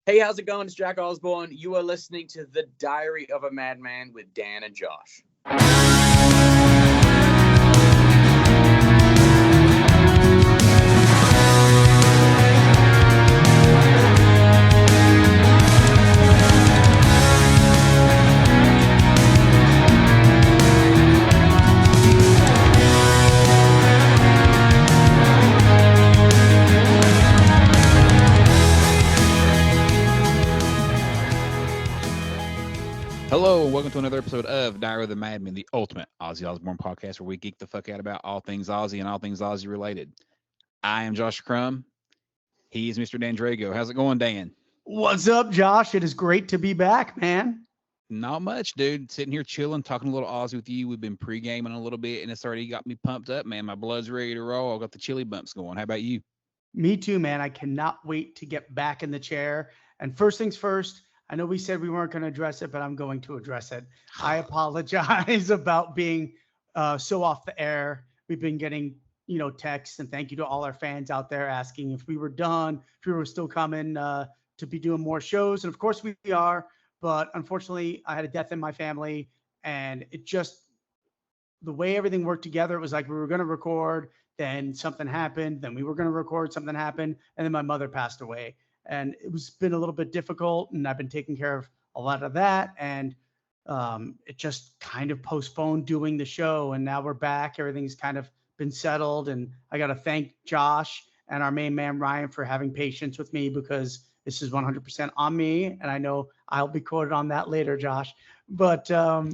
Hey, how's it going? It's Jack Osborne. You are listening to The Diary of a Madman with Dan and Josh. Hello, and welcome to another episode of Diary of the Madman, the ultimate Ozzy Osbourne podcast where we geek the fuck out about all things Ozzy and all things Ozzy related. I am Josh Crum. He is Mr. Dan Drago. How's it going, Dan? What's up, Josh? It is great to be back, man. Not much, dude. Sitting here chilling, talking a little Ozzy with you. We've been pre-gaming a little bit, and it's already got me pumped up, man. My blood's ready to roll. I got the chili bumps going. How about you? Me too, man. I cannot wait to get back in the chair. And first things first, I know we said we weren't going to address it, but I'm going to address it. I apologize about being so off the air. We've been getting, texts, and thank you to all our fans out there asking if we were done, if we were still coming to be doing more shows. And of course we are, but unfortunately I had a death in my family, and it just, the way everything worked together, it was like we were going to record, then something happened, then we were going to record, something happened, and then my mother passed away. And it was been a little bit difficult, and I've been taking care of a lot of that, and it just kind of postponed doing the show. And now we're back. Everything's kind of been settled, and I got to thank Josh and our main man Ryan for having patience with me, because this is 100% on me, and I know I'll be quoted on that later, Josh. But I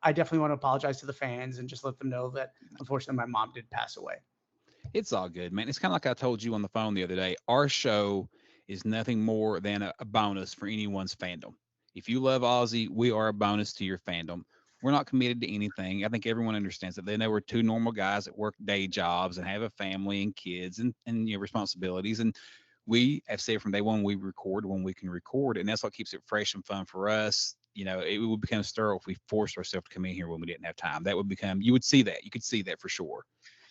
definitely want to apologize to the fans and just let them know that unfortunately my mom did pass away. It's all good, man. It's kind of like I told you on the phone the other day. Our show is nothing more than a bonus for anyone's fandom. If you love Ozzy, we are a bonus to your fandom. We're not committed to anything. I think everyone understands that. They know we're two normal guys that work day jobs and have a family and kids and responsibilities. And we have said from day one, we record when we can record, and that's what keeps it fresh and fun for us. It would become sterile if we forced ourselves to come in here when we didn't have time. That would become, you would see that. You could see that for sure.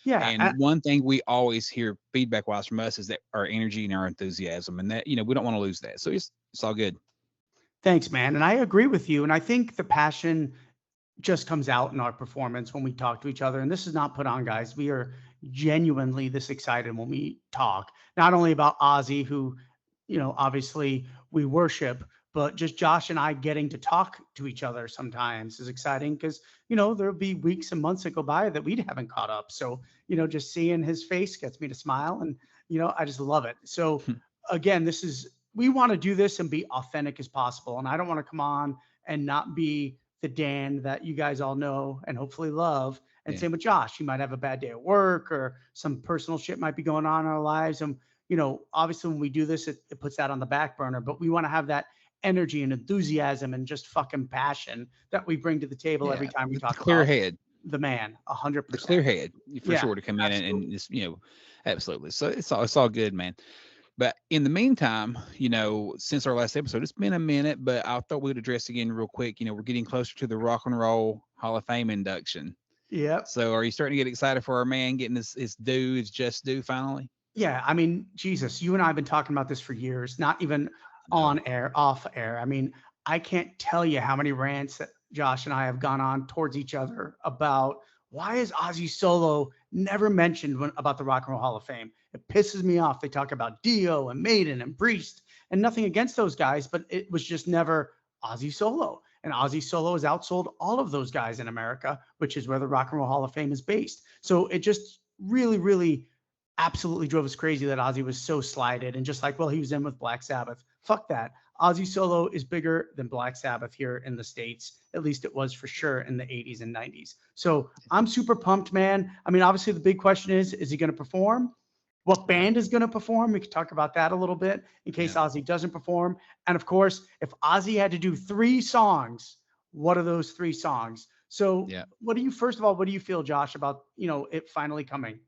Yeah, And one thing we always hear feedback wise from us is that our energy and our enthusiasm, and that, we don't want to lose that. So it's all good. thanks, man. And I agree with you. And I think the passion just comes out in our performance when we talk to each other. And this is not put on, guys. We are genuinely this excited when we talk, not only about Ozzy, who, obviously we worship, but just Josh and I getting to talk to each other sometimes is exciting, because, there'll be weeks and months that go by that we haven't caught up. So, just seeing his face gets me to smile, and, I just love it. So again, we want to do this and be authentic as possible. And I don't want to come on and not be the Dan that you guys all know and hopefully love. And Yeah. same with Josh. You might have a bad day at work, or some personal shit might be going on in our lives. And, obviously when we do this, it puts that on the back burner, but we want to have that energy and enthusiasm and just fucking passion that we bring to the table every Yeah. time we The talk clear about head. the man. The 100%. clear head for Yeah, sure to come in and absolutely. just, absolutely. So it's all good, man. But in the meantime, since our last episode, it's been a minute, but I thought we'd address again real quick. We're getting closer to the Rock and Roll Hall of Fame induction. Yep. So are you starting to get excited for our man getting his just due finally? Yeah, I mean, Jesus, you and I have been talking about this for years, not even I know. on air, off air. I mean, I can't tell you how many rants that Josh and I have gone on towards each other about why is Ozzy Solo never mentioned about the Rock and Roll Hall of Fame. It pisses me off. They talk about Dio and Maiden and Priest, and nothing against those guys, but it was just never Ozzy Solo. And Ozzy Solo has outsold all of those guys in America, which is where the Rock and Roll Hall of Fame is based. So it just really, really absolutely drove us crazy that Ozzy was so slighted and just like, well, he was in with Black Sabbath. Fuck that. Ozzy Solo is bigger than Black Sabbath here in the States. At least it was for sure in the 80s and 90s. So I'm super pumped, man. I mean, obviously, the big question is he going to perform? What band is going to perform? We could talk about that a little bit in case Yeah. Ozzy doesn't perform. And of course, if Ozzy had to do 3 songs, what are those 3 songs? So, Yeah. first of all, what do you feel, Josh, about, it finally coming?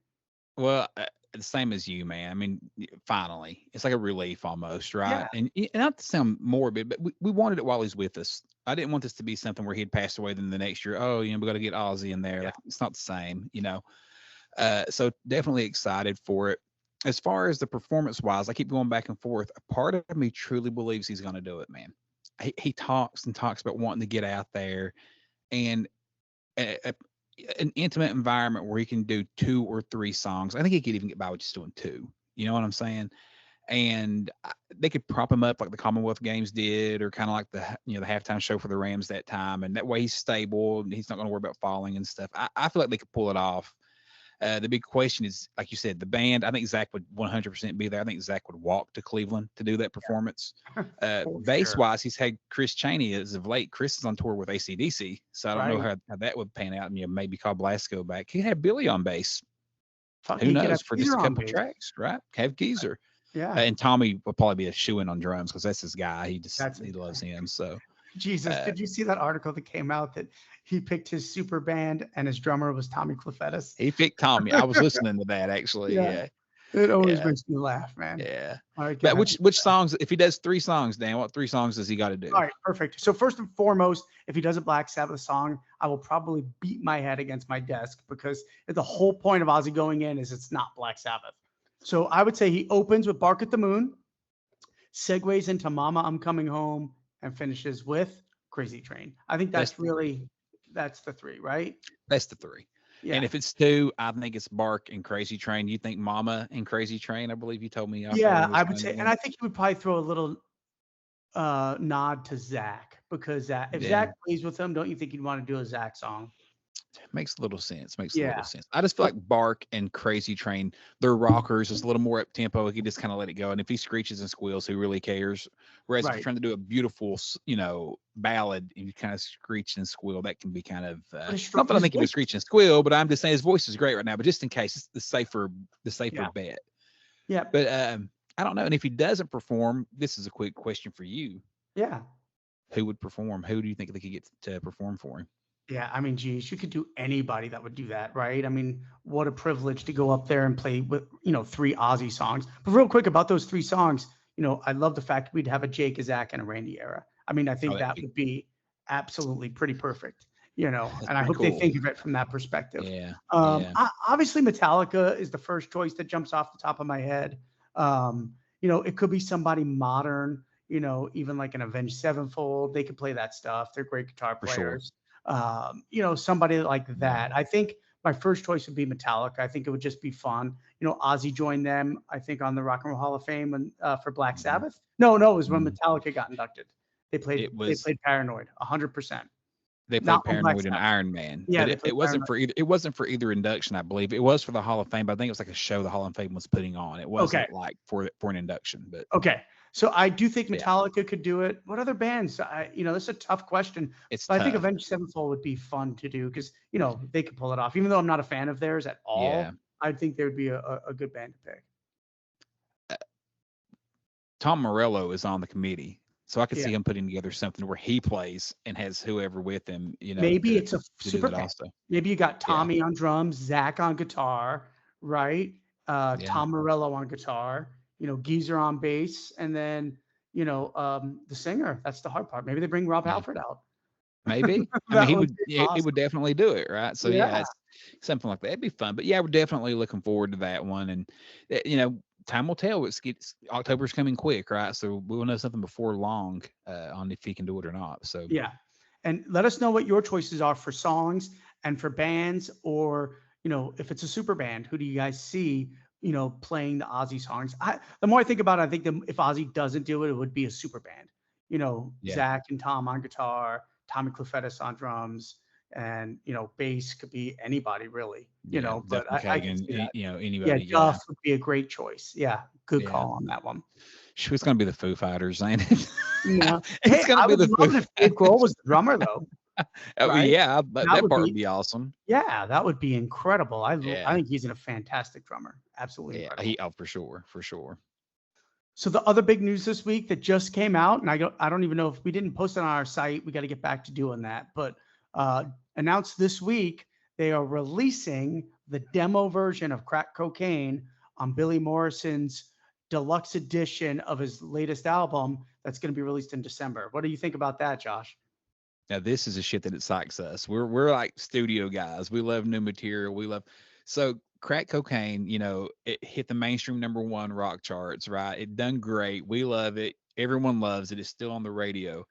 Well, the same as you, man. I mean, finally, it's like a relief almost, right? Yeah. And not to sound morbid, but we wanted it while he's with us. I didn't want this to be something where he'd passed away. Then the next year, oh, we got to get Ozzy in there. Yeah. Like it's not the same. So definitely excited for it. as far as the performance wise, I keep going back and forth. A part of me truly believes he's going to do it, man. He talks and talks about wanting to get out there and a, a, an intimate environment where he can do 2 or 3 songs. I think he could even get by with just doing 2. You know what I'm saying? And they could prop him up like the Commonwealth Games did, or kind of like the halftime show for the Rams that time. And that way he's stable and he's not going to worry about falling and stuff. I feel like they could pull it off. The big question is, like you said, the band. I think Zach would 100% be there. I think Zach would walk to Cleveland to do that performance. Bass wise, he's had Chris Chaney as of late. Chris is on tour with AC/DC, so I don't know how that would pan out. And maybe call Blasco back. He had Billy on bass. Who knows, for just a couple tracks, right? Have Geezer. Yeah. And Tommy will probably be a shoe-in on drums because that's his guy. He loves him. So Jesus, did you see that article that came out that he picked his super band and his drummer was Tommy Clefettis? He picked Tommy. I was listening to that actually. Yeah. It always makes me laugh, man. Yeah. All right, but which songs, if he does 3 songs, Dan, what 3 songs does he got to do? All right, perfect. So first and foremost, if he does a Black Sabbath song, I will probably beat my head against my desk because the whole point of Ozzy going in is it's not Black Sabbath. So I would say he opens with Bark at the Moon, segues into Mama, I'm Coming Home, and finishes with Crazy Train. I think that's the 3, right? That's the 3. Yeah. And if it's 2, I think it's Bark and Crazy Train. You think Mama and Crazy Train? I believe you told me. Yeah, I would say, and I think he would probably throw a little nod to Zach because if Zach plays with him, don't you think he'd want to do a Zach song? Makes a little sense. A little sense. I just feel like Bark and Crazy Train, they're rockers. It's a little more up tempo. He can just kind of let it go. And if he screeches and squeals, who really cares? Whereas if you're trying to do a beautiful, ballad, and you kind of screech and squeal, that can be kind of not that I think he would screech and squeal, but I'm just saying his voice is great right now. But just in case, it's the safer bet. Yeah. But I don't know. And if he doesn't perform, this is a quick question for you. Yeah. Who would perform? Who do you think they could get to perform for him? Yeah, I mean, geez, you could do anybody that would do that, right? I mean, what a privilege to go up there and play with, 3 Ozzy songs. But real quick about those 3 songs, I love the fact we'd have a Jake, a Zach, and a Randy era. I mean, I think that would be absolutely pretty perfect, and I hope they think of it from that perspective. Yeah. Obviously, Metallica is the first choice that jumps off the top of my head. It could be somebody modern, even like an Avenged Sevenfold. They could play that stuff. They're great guitar players. Somebody like that. I think my first choice would be Metallica. I think it would just be fun. Ozzy joined them, I think, on the Rock and Roll Hall of Fame and for Black Sabbath. No, it was when Metallica got inducted. They played Paranoid 100%. They played Paranoid and Iron Man. Yeah, but it wasn't for either induction, I believe. It was for the Hall of Fame, but I think it was like a show the Hall of Fame was putting on. It wasn't like for an induction. But okay. So I do think Metallica could do it. What other bands? This is a tough question. I think Avenged Sevenfold would be fun to do because, they could pull it off. Even though I'm not a fan of theirs at all, I think there would be a good band to pick. Tom Morello is on the committee, so I could see him putting together something where he plays and has whoever with him. Maybe it's a super band. Maybe you got Tommy on drums, Zach on guitar, right? Tom Morello on guitar. Geezer on bass, and then, the singer. That's the hard part. Maybe they bring Rob Halford out. Maybe. I mean, he would definitely do it, right? So it's something like that. It'd be fun. But we're definitely looking forward to that one. And time will tell. October's coming quick, right? So we'll know something before long on if he can do it or not. So and let us know what your choices are for songs and for bands, or if it's a super band, who do you guys see playing the Ozzy songs? The more I think about it, I think if Ozzy doesn't do it, it would be a super band. Zach and Tom on guitar, Tommy Clefettis on drums, and bass could be anybody really. But I can see that. Anybody. Duff would be a great choice. Yeah, good call on that one. It's gonna be the Foo Fighters, ain't it? Yeah, it's gonna be the Foo Fighters. Dave Grohl was the drummer though. Right? Yeah, that part would be awesome. Yeah, that would be incredible. I think he's a fantastic drummer. Absolutely. Yeah, for sure. So the other big news this week that just came out, and I don't even know if we didn't post it on our site. We got to get back to doing that. But announced this week, they are releasing the demo version of Crack Cocaine on Billy Morrison's deluxe edition of his latest album that's going to be released in December. What do you think about that, Josh? Now, this is a shit that excites us. We're like studio guys. We love new material. So Crack Cocaine, it hit the mainstream #1 rock charts, right? It done great. We love it. Everyone loves it. It's still on the radio.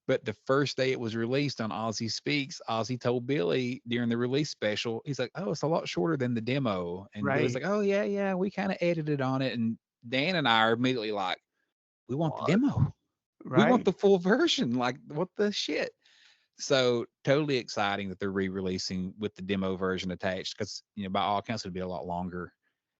But the first day it was released on Ozzy Speaks, Ozzy told Billy during the release special, he's like, "Oh, it's a lot shorter than the demo." And Billy's Right. like, "Oh, yeah, yeah, we kind of edited on it." And Dan and I are immediately like, "We want the What? demo. We want Right. the full version. Like, what the shit?" So totally exciting that they're re-releasing with the demo version attached because by all accounts it'll be a lot longer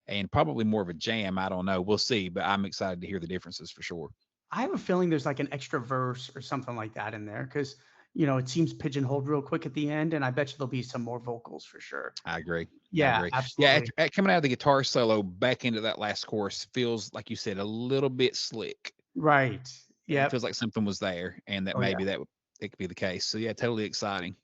and probably more of a jam. I don't know. We'll see, but I'm excited to hear the differences for sure. I have a feeling there's like an extra verse or something like that in there because, it seems pigeonholed real quick at the end, and I bet you there'll be some more vocals for sure. I agree. I Yeah, agree. Yeah, absolutely. coming out of the guitar solo back into that last chorus feels like you said a little bit slick. Right. It Yep. feels like something was there, and that Oh yeah. maybe it could be the case. So yeah, totally exciting.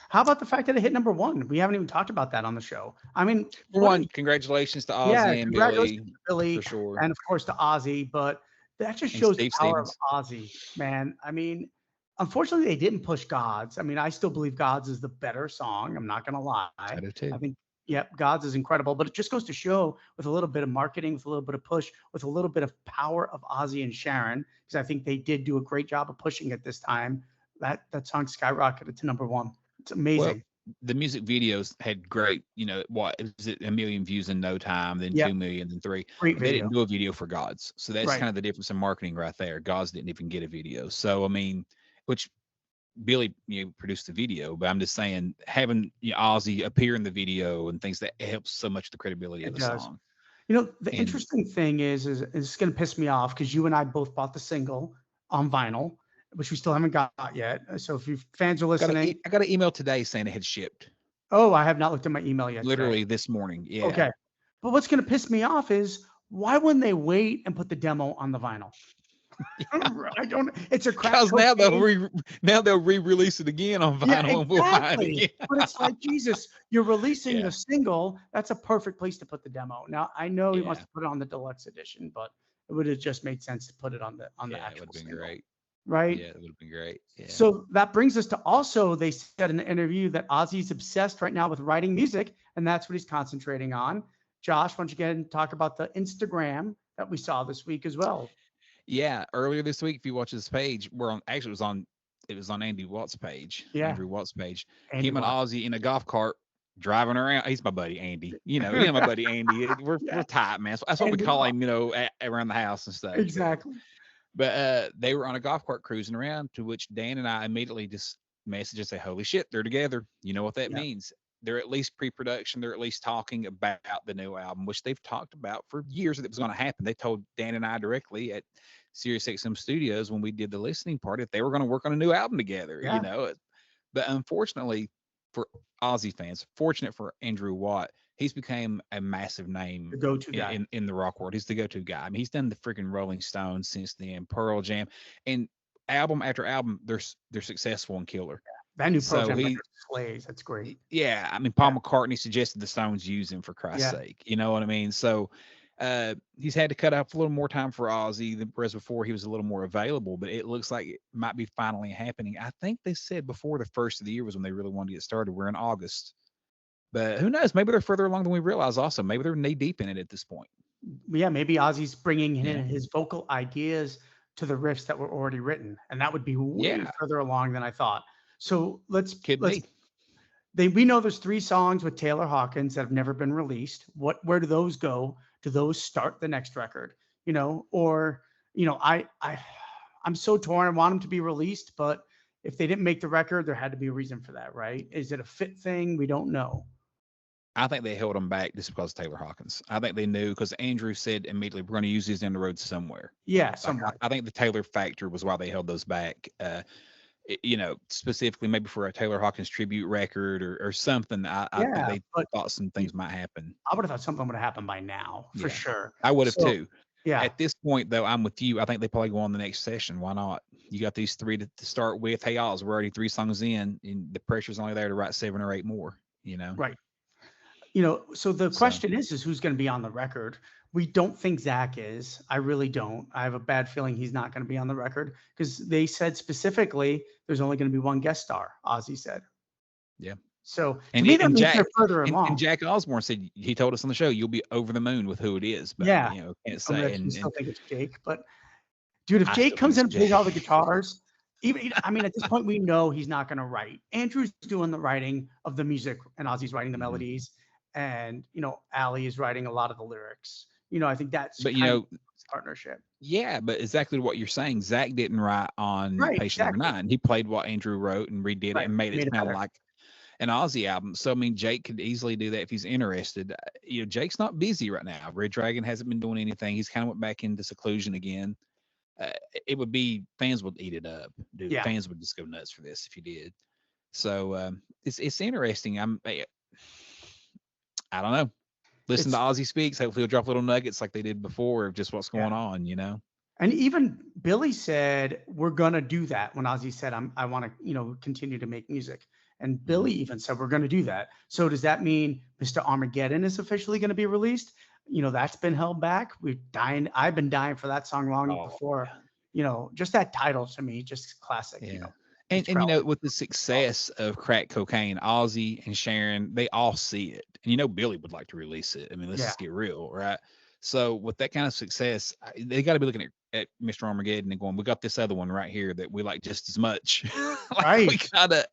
How about the fact that it hit #1? We haven't even talked about that on the show. I mean, For one, congratulations to yeah, Ozzy and congratulations Billy to Billy for sure, and of course to Ozzy, but that just and shows the Steve power of Stevens. Ozzy, man. I mean, unfortunately, they didn't push Gods. I mean, I still believe Gods is the better song. I'm not gonna lie. I do I too. think, yep, Gods is incredible, but it just goes to show with a little bit of marketing, with a little bit of push, with a little bit of power of Ozzy and Sharon, because I think they did do a great job of pushing it this time. That song skyrocketed to #1. It's Well, amazing. the music videos had great, what was it, 1 million views in no time, then Yep, 2 million, then three. great But they video. didn't do a video for Gods. So that's Right. kind of the difference in marketing right there. Gods didn't even get a video. So I mean, which Billy, produced the video, but I'm just saying having Ozzy appear in the video and things that helps so much the credibility of It the does. song. The And interesting thing is it's going to piss me off because you and I both bought the single on vinyl, which we still haven't got yet. So if you fans are listening, I got an email today saying it had shipped oh, I have not looked at my email yet today. literally this morning. Yeah. Okay. But what's going to piss me off is why wouldn't they wait and put the demo on the vinyl? I don't, it's a crack Because now cocaine. now they'll re-release it again on Yeah, vinyl and we'll buy it exactly. again. But it's like, Jesus, you're releasing Yeah. the single. That's a perfect place to put the demo. Now, I know he wants Yeah. to put it on the deluxe edition, but it would have just made sense to put it on the Yeah, it would actual have been single, great. right? Yeah, it would have been great. Yeah. So that brings us to also, they said in the interview that Ozzy's obsessed right now with writing music, and that's what he's concentrating on. Josh, why don't you go ahead and talk about the Instagram that we saw this week as well? Yeah, earlier this week, if you watch this page, it was on Yeah, Andrew Watt's page. Andy Him and Watt. Ozzy in a golf cart driving around. He's my buddy Andy. My buddy Andy. We're Yeah, tight, man. That's what we Andy call Watt. him. Around the house and stuff. Exactly. But they were on a golf cart cruising around, to which Dan and I immediately just message and say, "Holy shit, they're together!" You know what that Yeah. means? They're at least pre-production. They're at least talking about the new album, which they've talked about for years that it was going to happen. They told Dan and I directly at SiriusXM Studios when we did the listening party that they were going to work on a new album together. Yeah. But unfortunately for Ozzy fans, fortunate for Andrew Watt, he's become a massive name The go-to guy. in the rock world. He's the go-to guy. I mean, he's done the freaking Rolling Stones since then, Pearl Jam, and album after album, they're successful and killer. That new Pearl So Jam record slays. That's great. yeah, I mean, Paul McCartney suggested the Stones use him for Christ's Yeah. sake. You know what I mean? So he's had to cut out a little more time for Ozzy than whereas before he was a little more available, but it looks like it might be finally happening. I think they said before the first of the year was when they really wanted to get started. We're in August. But who knows? Maybe they're further along than we realize also. Maybe they're knee deep in it at this point. Yeah, maybe Ozzy's bringing in Yeah. his vocal ideas to the riffs that were already written, and that would be way Yeah. further along than I thought. So Could be. we know there's 3 songs with Taylor Hawkins that have never been released. Where do those go? Do those start the next record? Or I'm so torn. I want them to be released, but if they didn't make the record, there had to be a reason for that, right? Is it a fit thing? We don't know. I think they held him back just because of Taylor Hawkins. I think they knew because Andrew said immediately, we're going to use these in the road somewhere. Yeah, Like, somewhat. I think the Taylor factor was why they held those back. Specifically maybe for a Taylor Hawkins tribute record or something. I think Yeah, they but thought some things might happen. I would have thought something would have happened by now for Yeah, sure. I would have So too. yeah, At this point, though, I'm with you. I think they probably go on the next session. Why not? You got these 3 to start with. Hey, Oz, we're already 3 songs in, and the pressure's only there to write 7 or 8 more. right. So the So question is who's going to be on the record? We don't think Zach is. I really don't. I have a bad feeling he's not going to be on the record because they said specifically there's only going to be one guest star. Ozzy said. yeah, So to And me, that and means Jack they're further and along. Jack Osborne said he told us on the show you'll be over the moon with who it is, but Yeah. can't I'm say. gonna we still And think it's Jake, but dude, if I Jake still think comes it's in and plays Jack. all the guitars, even I mean, at this point, we know he's not going to write. Andrew's doing the writing of the music, and Ozzy's writing the Mhm. melodies, and Ali is writing a lot of the lyrics. I think that's But kind of partnership. yeah, but exactly what you're saying. Zach didn't write on Right, Patient Number exactly. 9. He played what Andrew wrote and redid it Right, and made it made it sound better. like an Ozzy album. So I mean, Jake could easily do that if he's interested. Jake's not busy right now. Red Dragon hasn't been doing anything. He's kind of went back into seclusion again. Uh, it would be fans would eat it up, dude. Yeah. Fans would just go nuts for this if he did. So it's interesting. I don't know. Listen to Ozzy speaks. Hopefully, he'll drop little nuggets like they did before of just what's going on. And even Billy said, we're going to do that when Ozzy said, I want to, continue to make music. And Billy even said, we're going to do that. So does that mean Mr. Armageddon is officially going to be released? That's been held back. I've been dying for that song long before, just that title to me, just classic, Yeah. And with the success of Crack Cocaine, Ozzy and Sharon, they all see it. And Billy would like to release it. I mean, let's just get real, right? So with that kind of success, they got to be looking at Mr. Armageddon and going, we got this other one right here that we like just as much. We gotta,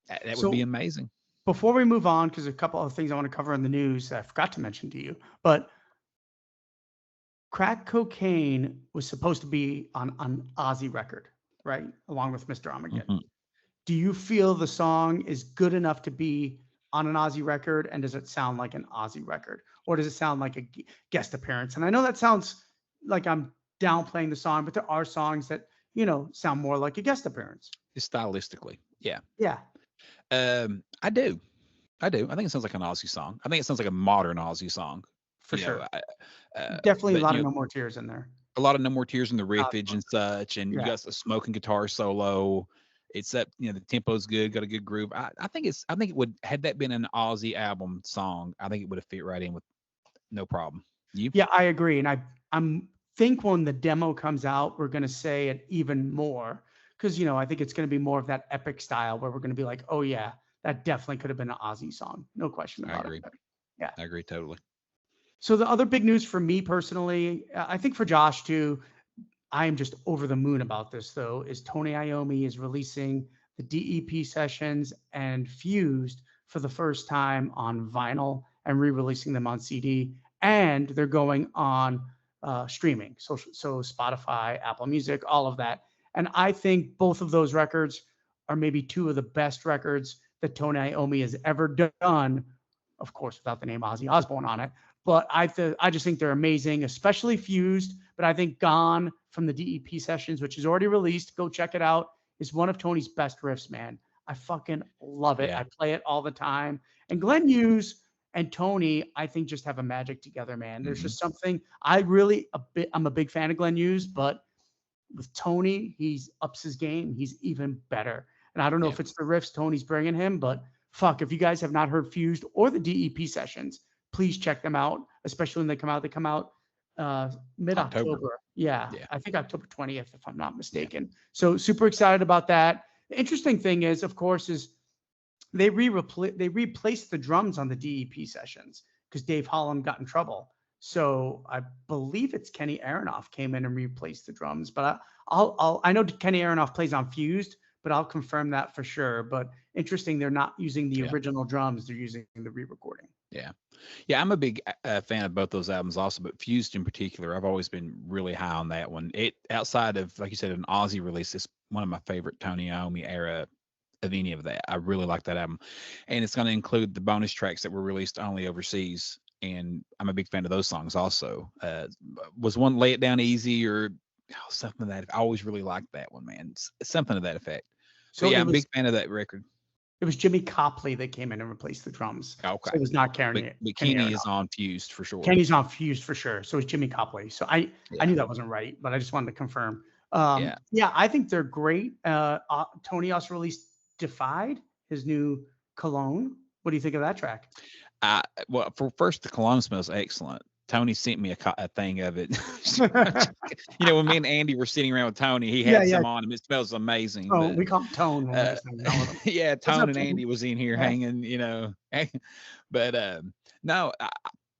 that would be amazing. Before we move on, because a couple of things I want to cover in the news that I forgot to mention to you, but Crack Cocaine was supposed to be on Ozzy record, right? Along with Mr. Armageddon. Mm-hmm. Do you feel the song is good enough to be on an Ozzy record? And does it sound like an Ozzy record? Or does it sound like a guest appearance? And I know that sounds like I'm downplaying the song, but there are songs that, sound more like a guest appearance. Just stylistically. Yeah. Yeah. I do. I think it sounds like an Ozzy song. I think it sounds like a modern Ozzy song. For sure. Definitely a lot of No More Tears in there. A lot of No More Tears in the riffage and such. And you got a smoking guitar solo. It's up, the tempo's good, got a good groove. I think it would, had that been an Ozzy album song, I think it would have fit right in with no problem. You? Yeah, I agree. And I'm think when the demo comes out, we're going to say it even more because, I think it's going to be more of that epic style where we're going to be like, oh yeah, that definitely could have been an Ozzy song. No question about it. Yeah. I agree totally. So the other big news for me personally, I think for Josh too, I am just over the moon about this though, is Tony Iommi is releasing the DEP sessions and Fused for the first time on vinyl and re-releasing them on CD. And they're going on streaming. So Spotify, Apple Music, all of that. And I think both of those records are maybe two of the best records that Tony Iommi has ever done. Of course, without the name Ozzy Osbourne on it. But I just think they're amazing, especially Fused. But I think Gone from the DEP sessions, which is already released, go check it out, is one of Tony's best riffs, man. I fucking love it. Yeah. I play it all the time. And Glenn Hughes and Tony, I think, just have a magic together, man. There's just something I'm a big fan of Glenn Hughes, but with Tony, he's ups his game. He's even better. And I don't know if it's the riffs Tony's bringing him, but fuck, if you guys have not heard Fused or the DEP sessions, please check them out, especially when they come out. They come out mid-October. Yeah, I think October 20th, if I'm not mistaken. Yeah. So super excited about that. The interesting thing is, of course, is they replaced the drums on the DEP sessions because Dave Holland got in trouble. So I believe it's Kenny Aronoff came in and replaced the drums. But I know Kenny Aronoff plays on Fused, but I'll confirm that for sure. But interesting, they're not using the original drums; they're using the re-recording. Yeah, I'm a big fan of both those albums also, but Fused in particular, I've always been really high on that one. It, outside of, like you said, an Ozzy release, is one of my favorite Tony Iommi era of any of that. I really like that album. And it's going to include the bonus tracks that were released only overseas. And I'm a big fan of those songs also. Was one Lay It Down Easy or something that I always really liked that one, man. It's something to that effect. So yeah, I'm a big fan of that record. It was Jimmy Copley that came in and replaced the drums. Okay. So it was not Kenny. But Kenny is on Fused for sure. Kenny's on Fused for sure. So it's Jimmy Copley. So I knew that wasn't right, but I just wanted to confirm. Yeah, I think they're great. Tony also released Defied, his new cologne. What do you think of that track? Well, for first, the cologne smells excellent. Tony sent me a thing of it. When me and Andy were sitting around with Tony, he Yeah, had yeah. some on him. It smells amazing. Oh, But we call him Tone when we're just hanging out with him. yeah, What's Tone up, and Tony? Andy was in here Yeah. hanging. But no,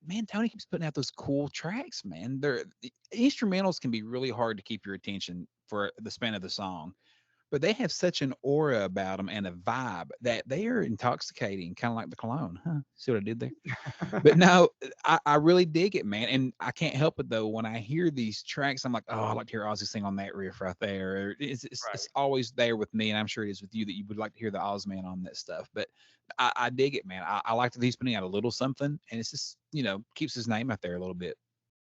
man, Tony keeps putting out those cool tracks, man. The instrumentals can be really hard to keep your attention for the span of the song, but they have such an aura about them and a vibe that they are intoxicating, kind of like the cologne. Huh? See what I did there? But no, I really dig it, man. And I can't help it though. When I hear these tracks, I'm like, oh, I like to hear Ozzy sing on that riff right there. Or it's always there with me, and I'm sure it is with you that you would like to hear the Ozman on that stuff. But I dig it, man. I like that he's putting out a little something, and it's just keeps his name out there a little bit.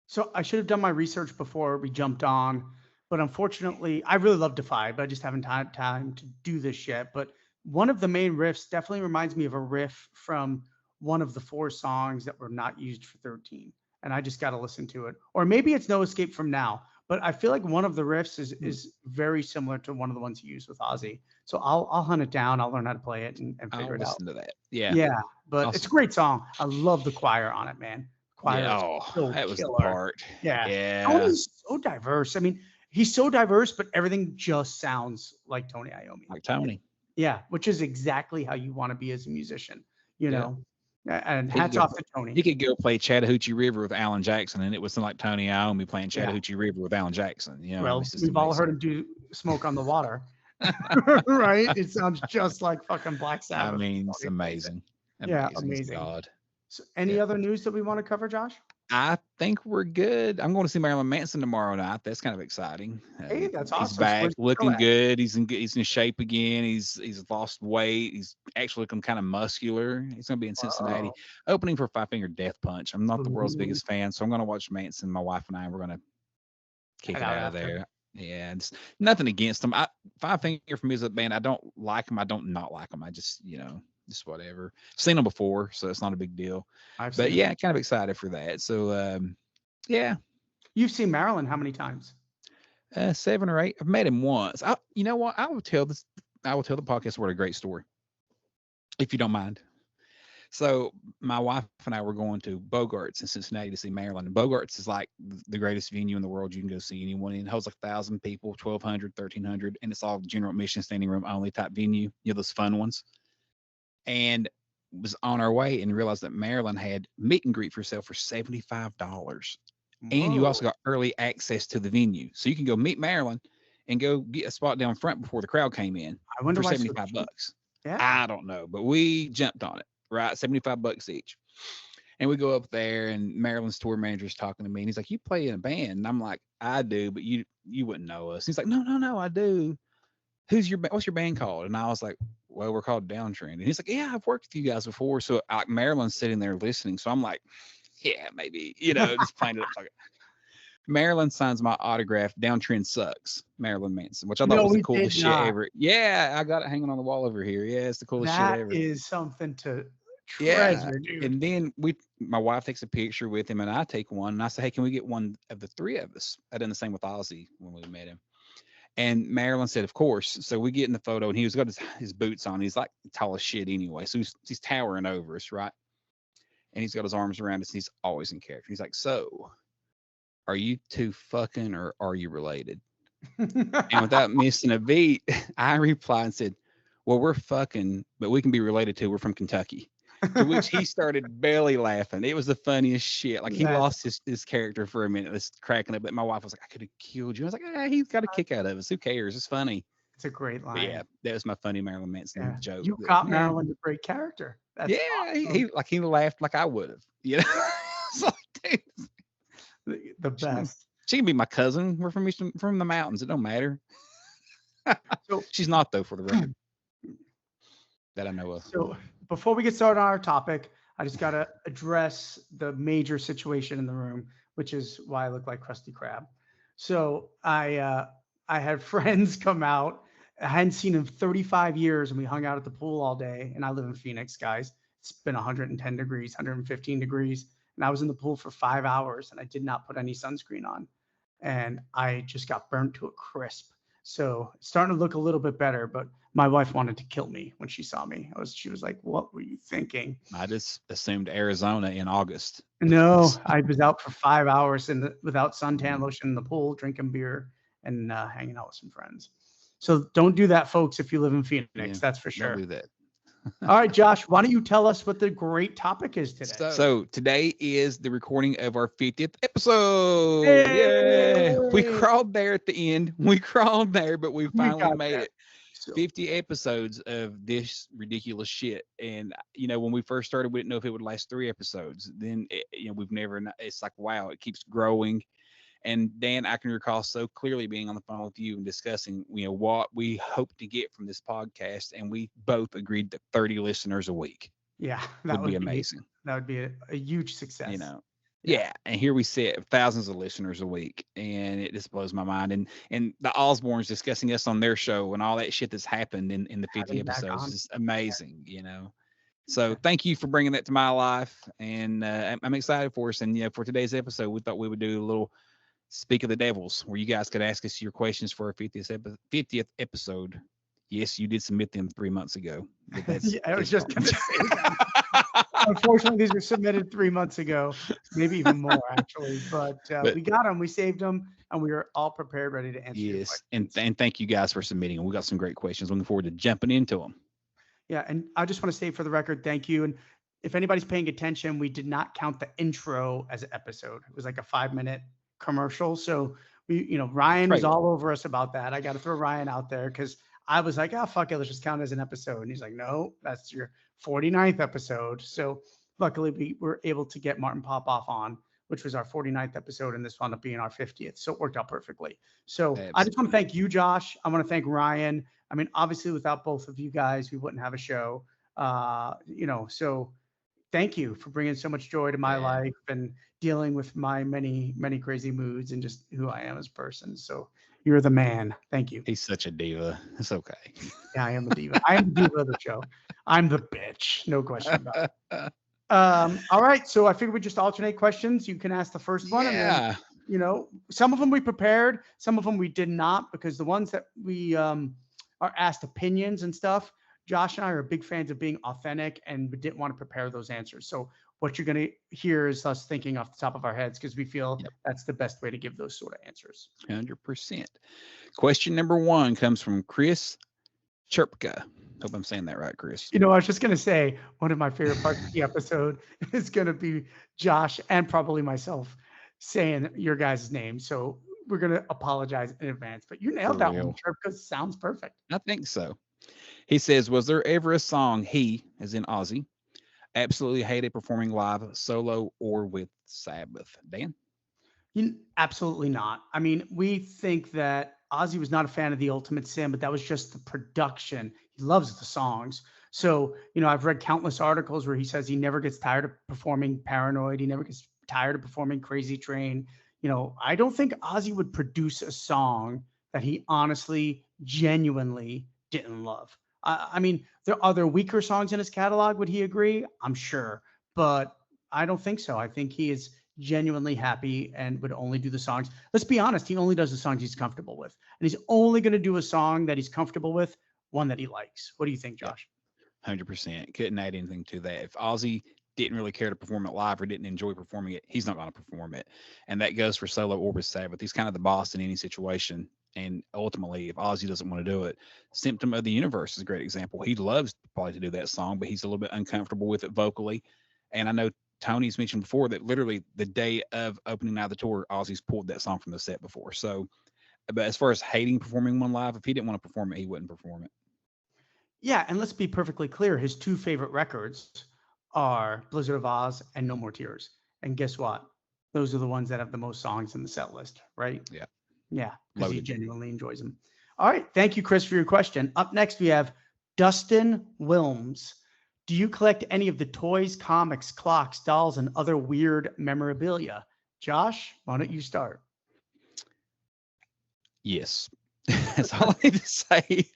So I should have done my research before we jumped on, but unfortunately, I really love Defy, but I just haven't had time to do this yet. But one of the main riffs definitely reminds me of a riff from one of the 4 songs that were not used for 13, and I just got to listen to it. Or maybe it's No Escape From Now, but I feel like one of the riffs is very similar to one of the ones he used with Ozzy. So I'll hunt it down. I'll learn how to play it and figure I'll it out. listen to that. Yeah. Yeah, but I'll it's a great song. I love the choir on it, man. Choir Yeah. is Oh, so that was the killer. part. Yeah. Yeah. Tony's so diverse. I mean, he's so diverse, but everything just sounds like Tony Iommi. Like Tony. Yeah, which is exactly how you want to be as a musician, you Yeah. know. And He hats could off to Tony. He could go play Chattahoochee River with Alan Jackson, and it was like Tony Iommi playing Yeah. Chattahoochee River with Alan Jackson. Well, it's just we've all amazing. heard him do Smoke on the Water. Right? It sounds just like fucking Black Sabbath. I mean, it's amazing. Yeah, It's amazing. God. So any other news that we want to cover, Josh? I think we're good. I'm going to see Marilyn Manson tomorrow night. That's kind of exciting. Hey, that's He's awesome. back, Where's the looking girl at? good. He's in shape again. He's lost weight. He's actually looking kind of muscular. He's going to be in Cincinnati, Whoa. opening for Five Finger Death Punch. I'm not the world's Ooh. biggest fan, so I'm going to watch Manson. My wife and I, we're going to kick it Head out out of after. there. Yeah, it's nothing against them. Five Finger for me is a band. I don't like them. I don't not like them. I just just whatever. Seen them before, so it's not a big deal. But yeah, kind of excited for that. So yeah, You've seen Marilyn how many times? 7 or 8. I've met him once. You know what? I will tell the podcast what a great story, if you don't mind. So my wife and I were going to Bogart's in Cincinnati to see Marilyn. And Bogart's is like the greatest venue in the world you can go see anyone in. It holds like 1,000 people, 1,200, 1,300, and it's all general admission, standing room only type venue. Those fun ones. And was on our way and realized that Marilyn had meet and greet for herself for $75. And you also got early access to the venue. So you can go meet Marilyn and go get a spot down front before the crowd came in I wonder for why so $75. cheap. Yeah. I don't know, but we jumped on it, right? $75 each. And we go up there and Marilyn's tour manager's talking to me and he's like, "You play in a band?" And I'm like, "I do, but you wouldn't know us." He's like, No, I do. What's your band called?" And I was like, "Well, we're called Downtrend." And he's like, "Yeah, I've worked with you guys before." So like Marilyn's sitting there listening. So I'm like, yeah, maybe, just playing it up. Like, Marilyn signs my autograph. Downtrend sucks. Marilyn Manson, which I thought was the coolest shit ever. Yeah, I got it hanging on the wall over here. Yeah, it's the coolest shit ever. That is something to treasure, dude. And then my wife takes a picture with him, and I take one, and I say, "Hey, can we get one of the 3 of us?" I done the same with Ozzy when we met him. And Marilyn said, "Of course." So we get in the photo, and he's got his boots on. He's like tall as shit anyway, so he's towering over us, right? And he's got his arms around us, and he's always in character. He's like, "So, are you 2 fucking, or are you related?" And without missing a beat, I replied and said, "Well, we're fucking, but we can be related to. We're from Kentucky." To which he started belly laughing. It was the funniest shit. Like he lost his character for a minute. It's cracking up. But my wife was like, "I could have killed you." I was like, "He's got a kick out of us. Who cares? It's funny." It's a great line. But yeah, that was my funny Marilyn Manson joke. You got Marilyn a great character. That's awesome. he laughed like I would have. It's like, dude, The best. She can be my cousin. We're from the mountains. It don't matter. So she's not though, for the record, that I know of. So before we get started on our topic, I just got to address the major situation in the room, which is why I look like Krusty Krab. So I had friends come out. I hadn't seen them in 35 years, and we hung out at the pool all day. And I live in Phoenix, guys. It's been 110 degrees, 115 degrees. And I was in the pool for 5 hours, and I did not put any sunscreen on. And I just got burnt to a crisp. So it's starting to look a little bit better. But my wife wanted to kill me when she saw me. She was like, "What were you thinking?" I just assumed Arizona in August. No, I was out for 5 hours without suntan lotion in the pool, drinking beer and hanging out with some friends. So don't do that, folks, if you live in Phoenix. Yeah, That's for don't sure. do that. All right, Josh, why don't you tell us what the great topic is today? So today is the recording of our 50th episode. Yay! Yeah. We crawled there at the end. We crawled there, but we We finally got made there. it. So 50 episodes of this ridiculous shit. And, when we first started, we didn't know if it would last 3 episodes. Then, we've never, it's like, wow, it keeps growing. And Dan, I can recall so clearly being on the phone with you and discussing, what we hope to get from this podcast. And we both agreed that 30 listeners a week yeah, would be amazing. That would be a huge success. Yeah. And here we sit, thousands of listeners a week, and it just blows my mind. And the Osbournes discussing us on their show and all that shit that's happened in the 50 episodes is amazing, So thank you for bringing that to my life, and I'm excited for us. And for today's episode, we thought we would do a little Speak of the Devils, where you guys could ask us your questions for our 50th episode. Yes, you did submit them 3 months ago. But that's I was just going to say that. Unfortunately, these were submitted 3 months ago, maybe even more, actually. But we got them, we saved them, and we were all prepared, ready to answer your questions. And thank you guys for submitting them. We got some great questions. Looking forward to jumping into them. Yeah, and I just want to say for the record, thank you. And if anybody's paying attention, we did not count the intro as an episode. It was like a 5-minute commercial. So Ryan was all over us about that. I got to throw Ryan out there because I was like, oh, fuck it, let's just count it as an episode. And he's like, no, that's your 49th episode. So luckily we were able to get Martin Popoff on, which was our 49th episode, and this wound up being our 50th. So it worked out perfectly. So absolutely. I just want to thank you, Josh. I want to thank Ryan. I mean, obviously without both of you guys, we wouldn't have a show. So thank you for bringing so much joy to my life and dealing with my many, many crazy moods and just who I am as a person. So you're the man. Thank you. He's such a diva. It's okay. Yeah, I am a diva. I am the diva of the show. I'm the bitch. No question about it. All right. So I figured we just alternate questions. You can ask the first one. Yeah. And then, some of them we prepared, some of them we did not, because the ones that we are asked opinions and stuff, Josh and I are big fans of being authentic, and we didn't want to prepare those answers. So what you're going to hear is us thinking off the top of our heads, because we feel that's the best way to give those sort of answers. 100%. Question number 1 comes from Chris Chirpka. Hope I'm saying that right, Chris. I was just going to say, one of my favorite parts of the episode is going to be Josh and probably myself saying your guys' name. So we're going to apologize in advance, but you nailed that one. Chirpka sounds perfect. I think so. He says, was there ever a song he, as in Ozzy, absolutely hated performing live, solo, or with Sabbath? Dan? Absolutely not. I mean, we think that Ozzy was not a fan of The Ultimate Sin, but that was just the production. He loves the songs. So, I've read countless articles where he says he never gets tired of performing Paranoid. He never gets tired of performing Crazy Train. I don't think Ozzy would produce a song that he honestly, genuinely didn't love. I mean, are there weaker songs in his catalog? Would he agree? I'm sure, but I don't think so. I think he is genuinely happy and would only do the songs. Let's be honest. He only does the songs he's comfortable with, and he's only going to do a song that he's comfortable with, one that he likes. What do you think, Josh? 100%. Couldn't add anything to that. If Ozzy didn't really care to perform it live or didn't enjoy performing it, he's not going to perform it. And that goes for solo or with Sabbath. He's kind of the boss in any situation. And ultimately, if Ozzy doesn't want to do it, Symptom of the Universe is a great example. He loves probably to do that song, but he's a little bit uncomfortable with it vocally. And I know Tony's mentioned before that literally the day of opening night of the tour, Ozzy's pulled that song from the set before. So, but as far as hating performing one live, if he didn't want to perform it, he wouldn't perform it. Yeah, and let's be perfectly clear. His 2 favorite records are Blizzard of Oz and No More Tears. And guess what? Those are the ones that have the most songs in the set list, right? Yeah. Yeah, because he genuinely enjoys them. All right. Thank you, Chris, for your question. Up next, we have Dustin Wilms. Do you collect any of the toys, comics, clocks, dolls, and other weird memorabilia? Josh, why don't you start? Yes. That's all I need to say.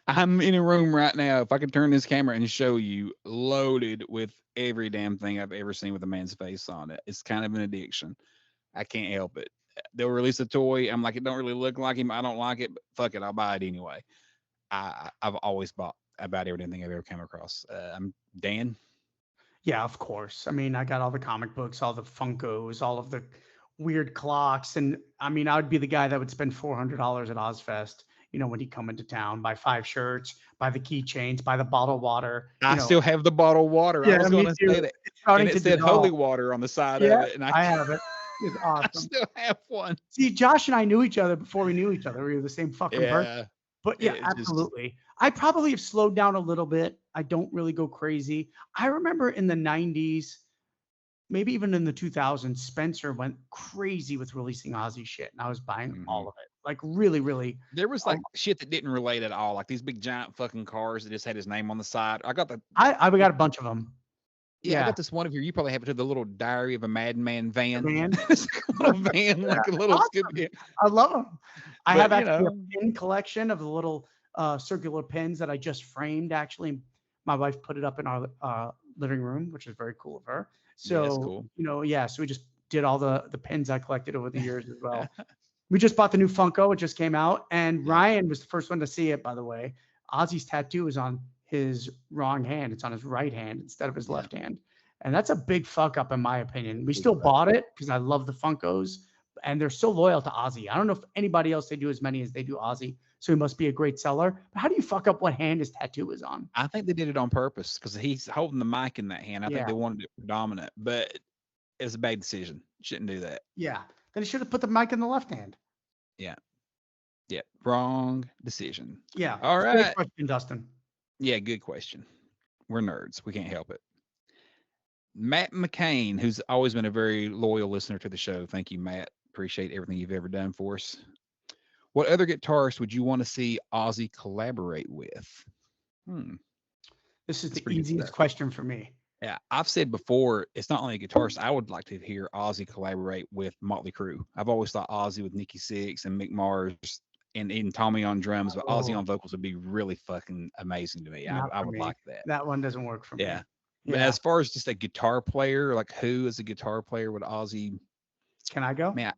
I'm in a room right now. If I could turn this camera and show you, loaded with every damn thing I've ever seen with a man's face on it. It's kind of an addiction. I can't help it. They'll release a toy. I'm like, it don't really look like him. I don't like it, but fuck it. I'll buy it anyway. I've always bought about everything I've ever come across. I'm Dan. Yeah, of course. I mean, I got all the comic books, all the Funkos, all of the weird clocks, and I mean, I would be the guy that would spend $400 at Ozfest. When he come into town, buy 5 shirts, buy the keychains, buy the bottled water. I still have the bottled water. I Yeah, was me going to too. say that, It's and starting it to said holy dissolve. water on the side of Yeah, it, and I have it. It's I awesome. still have one. See, Josh and I knew each other before we knew each other. We were the same fucking person. Yeah, But yeah, it just absolutely. I probably have slowed down a little bit. I don't really go crazy. I remember in the 90s, maybe even in the 2000s, Spencer went crazy with releasing Ozzy shit, and I was buying mhm. all of it. Like really, really. There was Um, like shit that didn't relate at all, like these big giant fucking cars that just had his name on the side. I got the I got a bunch of them. Yeah, I Yeah, got this one of here. You probably have it to the little Diary of a Madman the van. van. It's like a little van, Yeah, like a little awesome. Scooby. I love them. I have But actually a pin collection of the little circular pins that I just framed. Actually, my wife put it up in our living room, which is very cool of her. yeah, that's So, cool. yeah, so we just did all the pins I collected over the years as well. We just bought the new Funko. It just came out, and Yeah. Ryan was the first one to see it, by the way. Ozzy's tattoo is on his wrong hand. It's on his right hand instead of his Yeah. left hand. And that's a big fuck up in my opinion. We Big still fuck bought it because I love the Funkos and they're so loyal to Ozzy. I don't know if anybody else they do as many as they do Ozzy. So he must be a great seller. But how do you fuck up what hand his tattoo is on? I think they did it on purpose because he's holding the mic in that hand. I think Yeah. they wanted it predominant, but it's a bad decision. Shouldn't do that. Yeah. Then he should have put the mic in the left hand. Yeah. Yeah. Wrong decision. Yeah. All Great right. question, Dustin. Yeah. Good question. We're nerds. We can't help it. Matt McCain, who's always been a very loyal listener to the show. Thank you, Matt. Appreciate everything you've ever done for us. What other guitarist would you want to see Ozzy collaborate with? This is That's the pretty good easiest stuff. question for me. Yeah, I've said before, it's not only a guitarist. I would like to hear Ozzy collaborate with Motley Crue. I've always thought Ozzy with Nikki Sixx and Mick Mars and even Tommy on drums, but Ozzy Oh, on vocals would be really fucking amazing to me. not I for would me. like that. That one doesn't work for me. Yeah. But Yeah. as far as just a guitar player, like who is a guitar player with Ozzy? Can I go? Man,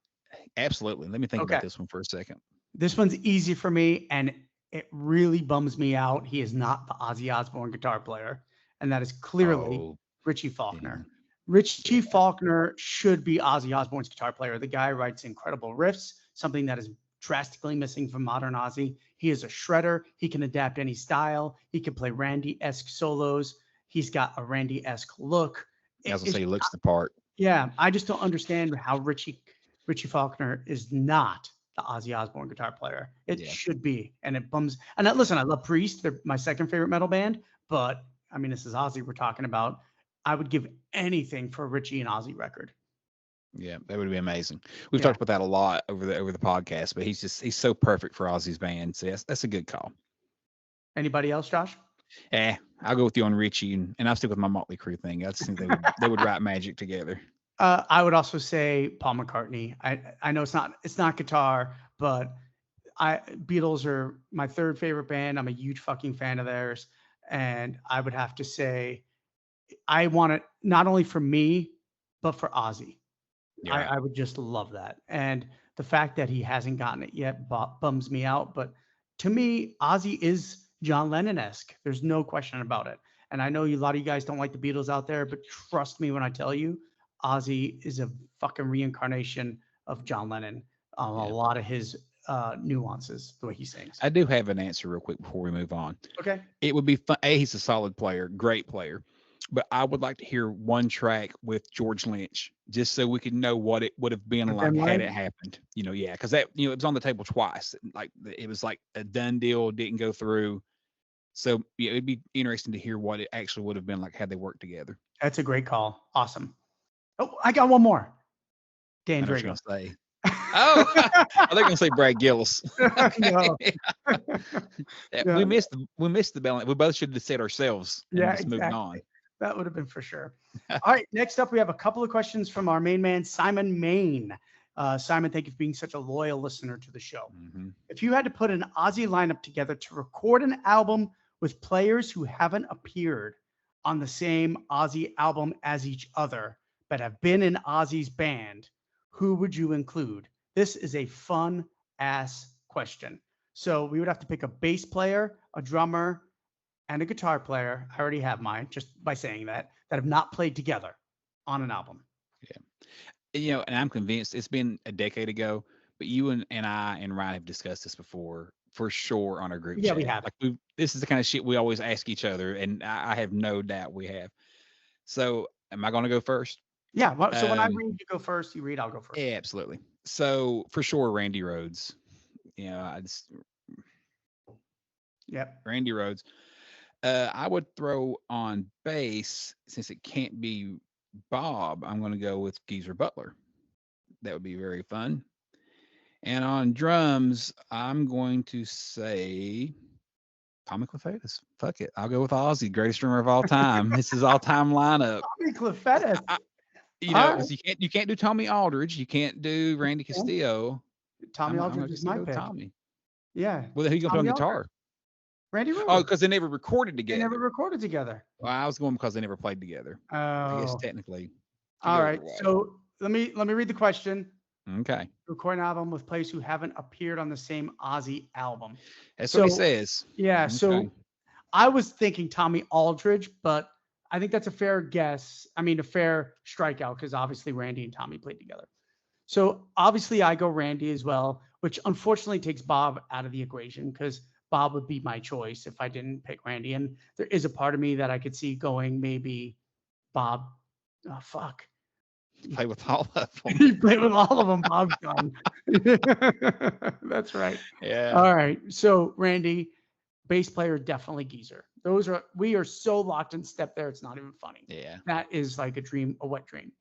absolutely. Let me think Okay. about this one for a second. This one's easy for me, and it really bums me out. He is not the Ozzy Osbourne guitar player, and that is clearly Oh, Richie yeah. Faulkner. Richie Yeah. Faulkner should be Ozzy Osbourne's guitar player. The guy writes incredible riffs, something that is drastically missing from modern Ozzy. He is a shredder. He can adapt any style. He can play Randy-esque solos. He's got a Randy-esque look. As I It's say, he looks the part. Yeah, I just don't understand how Richie Faulkner is not the Ozzy Osbourne guitar player. It Yeah. should be, and it bums. And listen, I love Priest; they're my second favorite metal band. But I mean, this is Ozzy we're talking about. I would give anything for a Richie and Ozzy record. Yeah, that would be amazing. We've Yeah. talked about that a lot over the podcast, but he's so perfect for Ozzy's band. So that's a good call. Anybody else, Josh? I'll go with you on Richie, and I'll stick with my Motley Crue thing. I just think they would write magic together. I would also say Paul McCartney. I know it's not guitar, but Beatles are my third favorite band. I'm a huge fucking fan of theirs, and I would have to say I want it not only for me, but for Ozzy. Yeah, right. I would just love that. And the fact that he hasn't gotten it yet bums me out. But to me, Ozzy is John Lennon-esque. There's no question about it. And I know a lot of you guys don't like the Beatles out there, but trust me when I tell you, Ozzy is a fucking reincarnation of John Lennon on a lot of his nuances, the way he sings. I do have an answer real quick before we move on. Okay. It would be fun. He's a solid player, great player. But I would like to hear one track with George Lynch, just so we could know what it would have been like had it happened. Yeah, because that it was on the table twice. Like it was like a done deal, didn't go through. So yeah, it'd be interesting to hear what it actually would have been like had they worked together. That's a great call. Awesome. Oh, I got one more. Dan I know what Drago. you're gonna say. Oh, I think I'm gonna say Brad Gillis. No. Yeah, we missed the balance. We both should have said ourselves. And Yeah, just moved exactly. on. That would have been for sure. All right. Next up, we have a couple of questions from our main man, Simon Main. Simon, thank you for being such a loyal listener to the show. Mm-hmm. If you had to put an Ozzy lineup together to record an album with players who haven't appeared on the same Ozzy album as each other, but have been in Ozzy's band, who would you include? This is a fun ass question. So we would have to pick a bass player, a drummer, and a guitar player. I already have mine just by saying that have not played together on an album. And I'm convinced it's been a decade ago, but you and I and Ryan have discussed this before for sure on our group Yeah, we chat. have. Like this is the kind of shit we always ask each other, and I have no doubt we have. So, am I going to go first? Yeah. So when I Um, read, you go first. You read, I'll go first. yeah, absolutely. So for sure, Randy Rhoads. I just Yep. Randy Rhoads. I would throw on bass since it can't be Bob. I'm going to go with Geezer Butler. That would be very fun. And on drums, I'm going to say Tommy Clefaitis. Fuck it. I'll go with Ozzy, greatest drummer of all time. This is all time lineup. Tommy Clefaitis. Because you can't do Tommy Aldridge, you can't do Randy Castillo. Tommy I'm Aldridge gonna is go my with pick. Tommy. Yeah. Well, then who you gonna put on Tommy guitar? Aldridge. Randy Oh, Rhoads. because they never recorded They together. never recorded together. Well, I was going because they never played together. I guess Oh. technically. All right. So let me read the question. Okay. Record an album with players who haven't appeared on the same Ozzy album. That's what he says. Yeah. Okay. So I was thinking Tommy Aldridge, but I think that's a fair guess. I mean, a fair strikeout because obviously Randy and Tommy played together. So obviously I go Randy as well, which unfortunately takes Bob out of the equation because Bob would be my choice if I didn't pick Randy. And there is a part of me that I could see going maybe Bob. Oh, fuck. Play with all of them. You play with all of them, Bob's done. That's right. Yeah. All right. So Randy, bass player, definitely Geezer. We are so locked in step there. It's not even funny. Yeah. That is like a dream, a wet dream.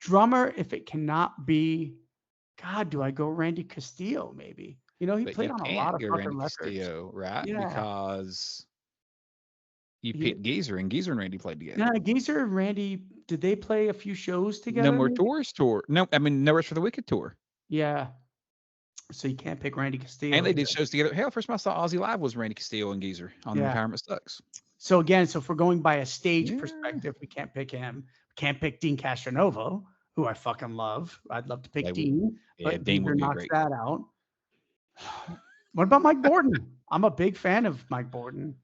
Drummer, if it cannot be, God, do I go Randy Castillo? Maybe. He But played you on a can't lot of go fucking Randy records. Castillo, right? Yeah. Because you He- picked Geezer, and Geezer and Randy played together. Yeah, Geezer and Randy, did they play a few shows together? No More maybe? Tours tour. No, I mean No Rest for the Wicked tour. Yeah. So you can't pick Randy Castillo. And they did shows together. Hell, first time I saw Ozzy live was Randy Castillo and Geezer on the Yeah. Retirement Sucks. So again, if we're going by a stage Yeah. perspective, we can't pick him. We can't pick Dean Castronovo, who I fucking love. I'd love to pick Dean, but Dean would be a knocks great that out. What about Mike Borden? I'm a big fan of Mike Borden.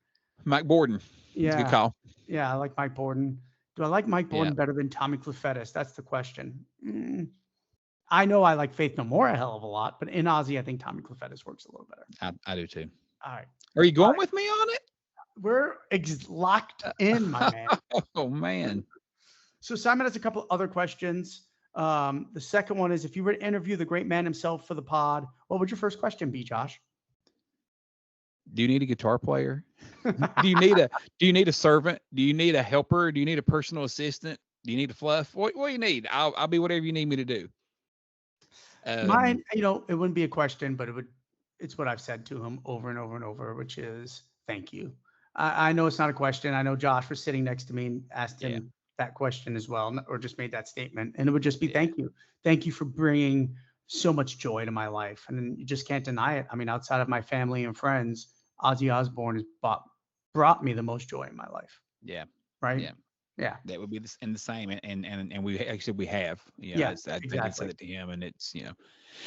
Mike Borden. That's a Yeah. good call. Yeah, I like Mike Borden. Do I like Mike Borden Yeah. better than Tommy Clefaitis? That's the question. I know I like Faith No More a hell of a lot, but in Ozzy, I think Tommy Clefaitis works a little better. I do too. All right. Are you going with me on it? We're locked in, my man. Oh, man. So Simon has a couple other questions. The second one is, if you were to interview the great man himself for the pod, what would your first question be, Josh? Do you need a guitar player? Do you need a servant? Do you need a helper? Do you need a personal assistant? Do you need a fluff? What do you need? I'll be whatever you need me to do. Mine, it wouldn't be a question, but it's what I've said to him over and over and over, which is thank you. I know it's not a question. I know Josh was sitting next to me and asked him that question as well, or just made that statement. And it would just be thank you. Thank you for bringing so much joy to my life. And you just can't deny it. I mean, outside of my family and friends, Ozzy Osbourne has brought me the most joy in my life. Yeah. Right. Yeah. Yeah. That would be the same. And we actually we have. Yeah. I did say that to him, and it's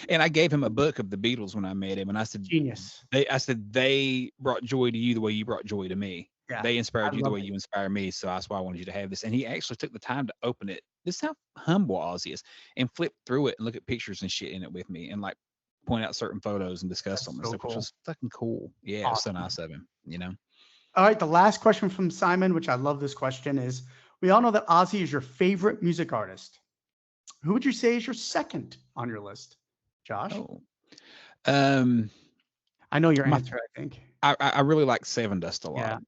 and I gave him a book of the Beatles when I met him, and I said, genius. They brought joy to you the way you brought joy to me. Yeah. They inspired you the way you inspire me. So that's why I wanted you to have this. And he actually took the time to open it. This is how humble Ozzy is, and flip through it and look at pictures and shit in it with me, and like point out certain photos and discuss them and stuff, which was fucking cool. Yeah, awesome. It was so nice of him. All right, the last question from Simon, which I love this question, is: we all know that Ozzy is your favorite music artist. Who would you say is your second on your list, Josh? I know your answer. I think I really like Seven Dust a lot. Yeah.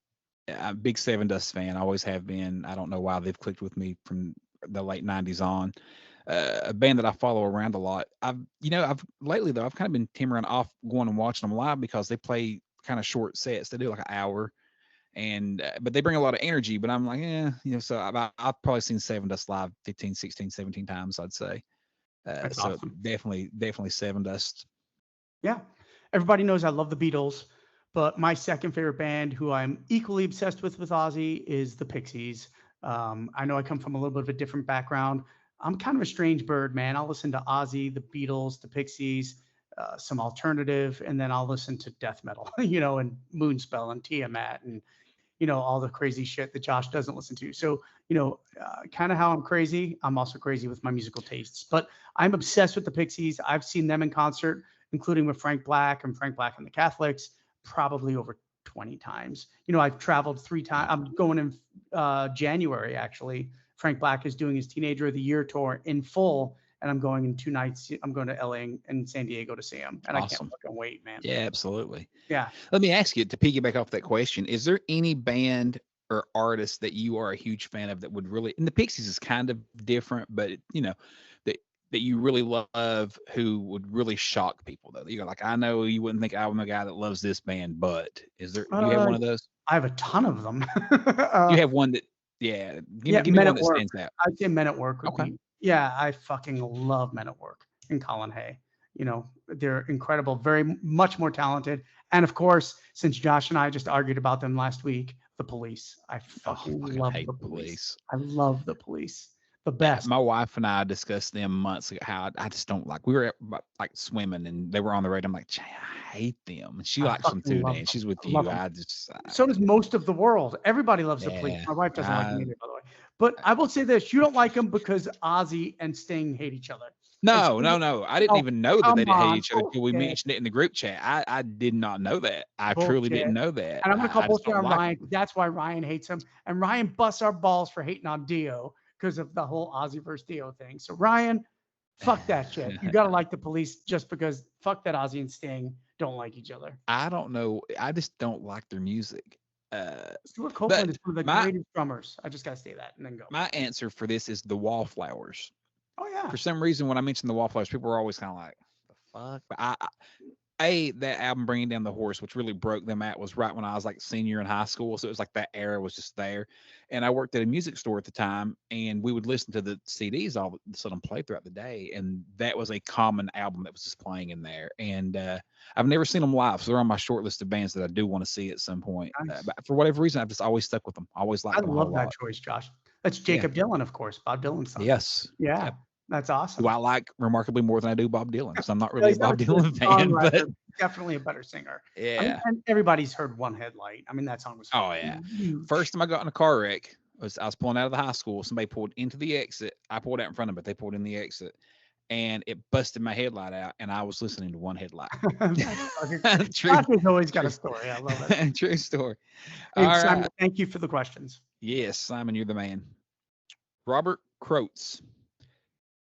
I'm a big Seven Dust fan. I always have been. I don't know why they've clicked with me from the late '90s on. A band that I follow around a lot. I've lately though I've kind of been timmering off going and watching them live because they play kind of short sets. They do like an hour, and but they bring a lot of energy. But I'm like, so I've probably seen Seven Dust live 15, 16, 17 times, I'd say. That's so awesome. definitely Seven Dust. Yeah, everybody knows I love the Beatles, but my second favorite band, who I'm equally obsessed with Ozzy, is the Pixies. I know I come from a little bit of a different background. I'm kind of a strange bird, man. I'll listen to Ozzy, the Beatles, the Pixies, some alternative, and then I'll listen to death metal, and Moonspell and Tiamat and all the crazy shit that Josh doesn't listen to. So, kind of how I'm crazy, I'm also crazy with my musical tastes. But I'm obsessed with the Pixies. I've seen them in concert, including with Frank Black and the Catholics, probably over 20 times. I've traveled 3 times. I'm going in January, actually. Frank Black is doing his Teenager of the Year tour in full, and I'm going in 2 nights. I'm going to LA and San Diego to see him, and I can't fucking wait, man. Yeah, absolutely. Yeah. Let me ask you, to piggyback off that question, is there any band or artist that you are a huge fan of that would really, and the Pixies is kind of different, but that you really love, who would really shock people though? You're like, I know you wouldn't think I'm a guy that loves this band, but do you have one of those? I have a ton of them. You have one that, give me Men one at that Work. stands out. I'd say Men at Work would Okay. be. Yeah, I fucking love Men at Work and Colin Hay. They're incredible, very much more talented. And of course, since Josh and I just argued about them last week, the Police. I fucking love hate the Police. Police. I love the Police. The best. My wife and I discussed them months ago. How I just don't like. We were like swimming, and they were on the radio. I'm like, I hate them. And she likes them too, Dan. She's with you. So does most of the world. Everybody loves the Police. My wife doesn't like them either, by the way. But I will say this: you don't like them because Ozzy and Sting hate each other. No. I didn't even know that they didn't hate each other until we bullshit. mentioned it in the group chat. I did not know that. I Bullshit. truly didn't know that. And I'm going to call bullshit on Ryan. Them. That's why Ryan hates him. And Ryan busts our balls for hating on Dio because of the whole Ozzy versus Dio thing. So Ryan, fuck that shit. You got to like the Police just because fuck that Ozzy and Sting don't like each other. I don't know. I just don't like their music. Stuart Copeland is one of the greatest drummers. I just got to say that and then go. My answer for this is the Wallflowers. Oh, yeah. For some reason, when I mentioned the Wallflowers, people were always kind of like, the fuck? But that album, Bringing Down the Horse, which really broke them out, was right when I was like senior in high school. So it was like that era was just there. And I worked at a music store at the time, and we would listen to the CDs all of a sudden play throughout the day. And that was a common album that was just playing in there. And I've never seen them live, so they're on my short list of bands that I do want to see at some point. Nice. But for whatever reason, I've just always stuck with them. Always liked them. I love that choice, Josh. That's Jacob Dylan, of course. Bob Dylan's son. Yes. Yeah. That's awesome. Who I like remarkably more than I do Bob Dylan. So I'm not really a Bob Dylan fan, but definitely a better singer. Yeah. And everybody's heard One Headlight. I mean, that song was huge. First time I got in a car wreck, I was pulling out of the high school. Somebody pulled into the exit. I pulled out in front of it. They pulled in the exit, and it busted my headlight out, and I was listening to One Headlight. Josh has always got a story. I love it. True story. Hey, Simon, thank you for the questions. Yes, Simon, you're the man. Robert Croats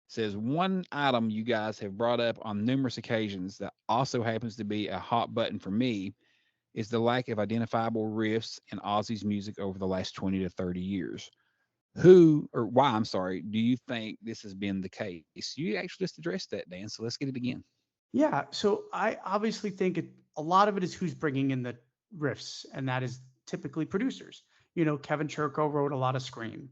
says, one item you guys have brought up on numerous occasions that also happens to be a hot button for me is the lack of identifiable riffs in Ozzy's music over the last 20 to 30 years. Why do you think this has been the case? You actually just addressed that, Dan, so let's get it again. Yeah, so I obviously think a lot of it is who's bringing in the riffs, and that is typically producers. Kevin Churko wrote a lot of Scream.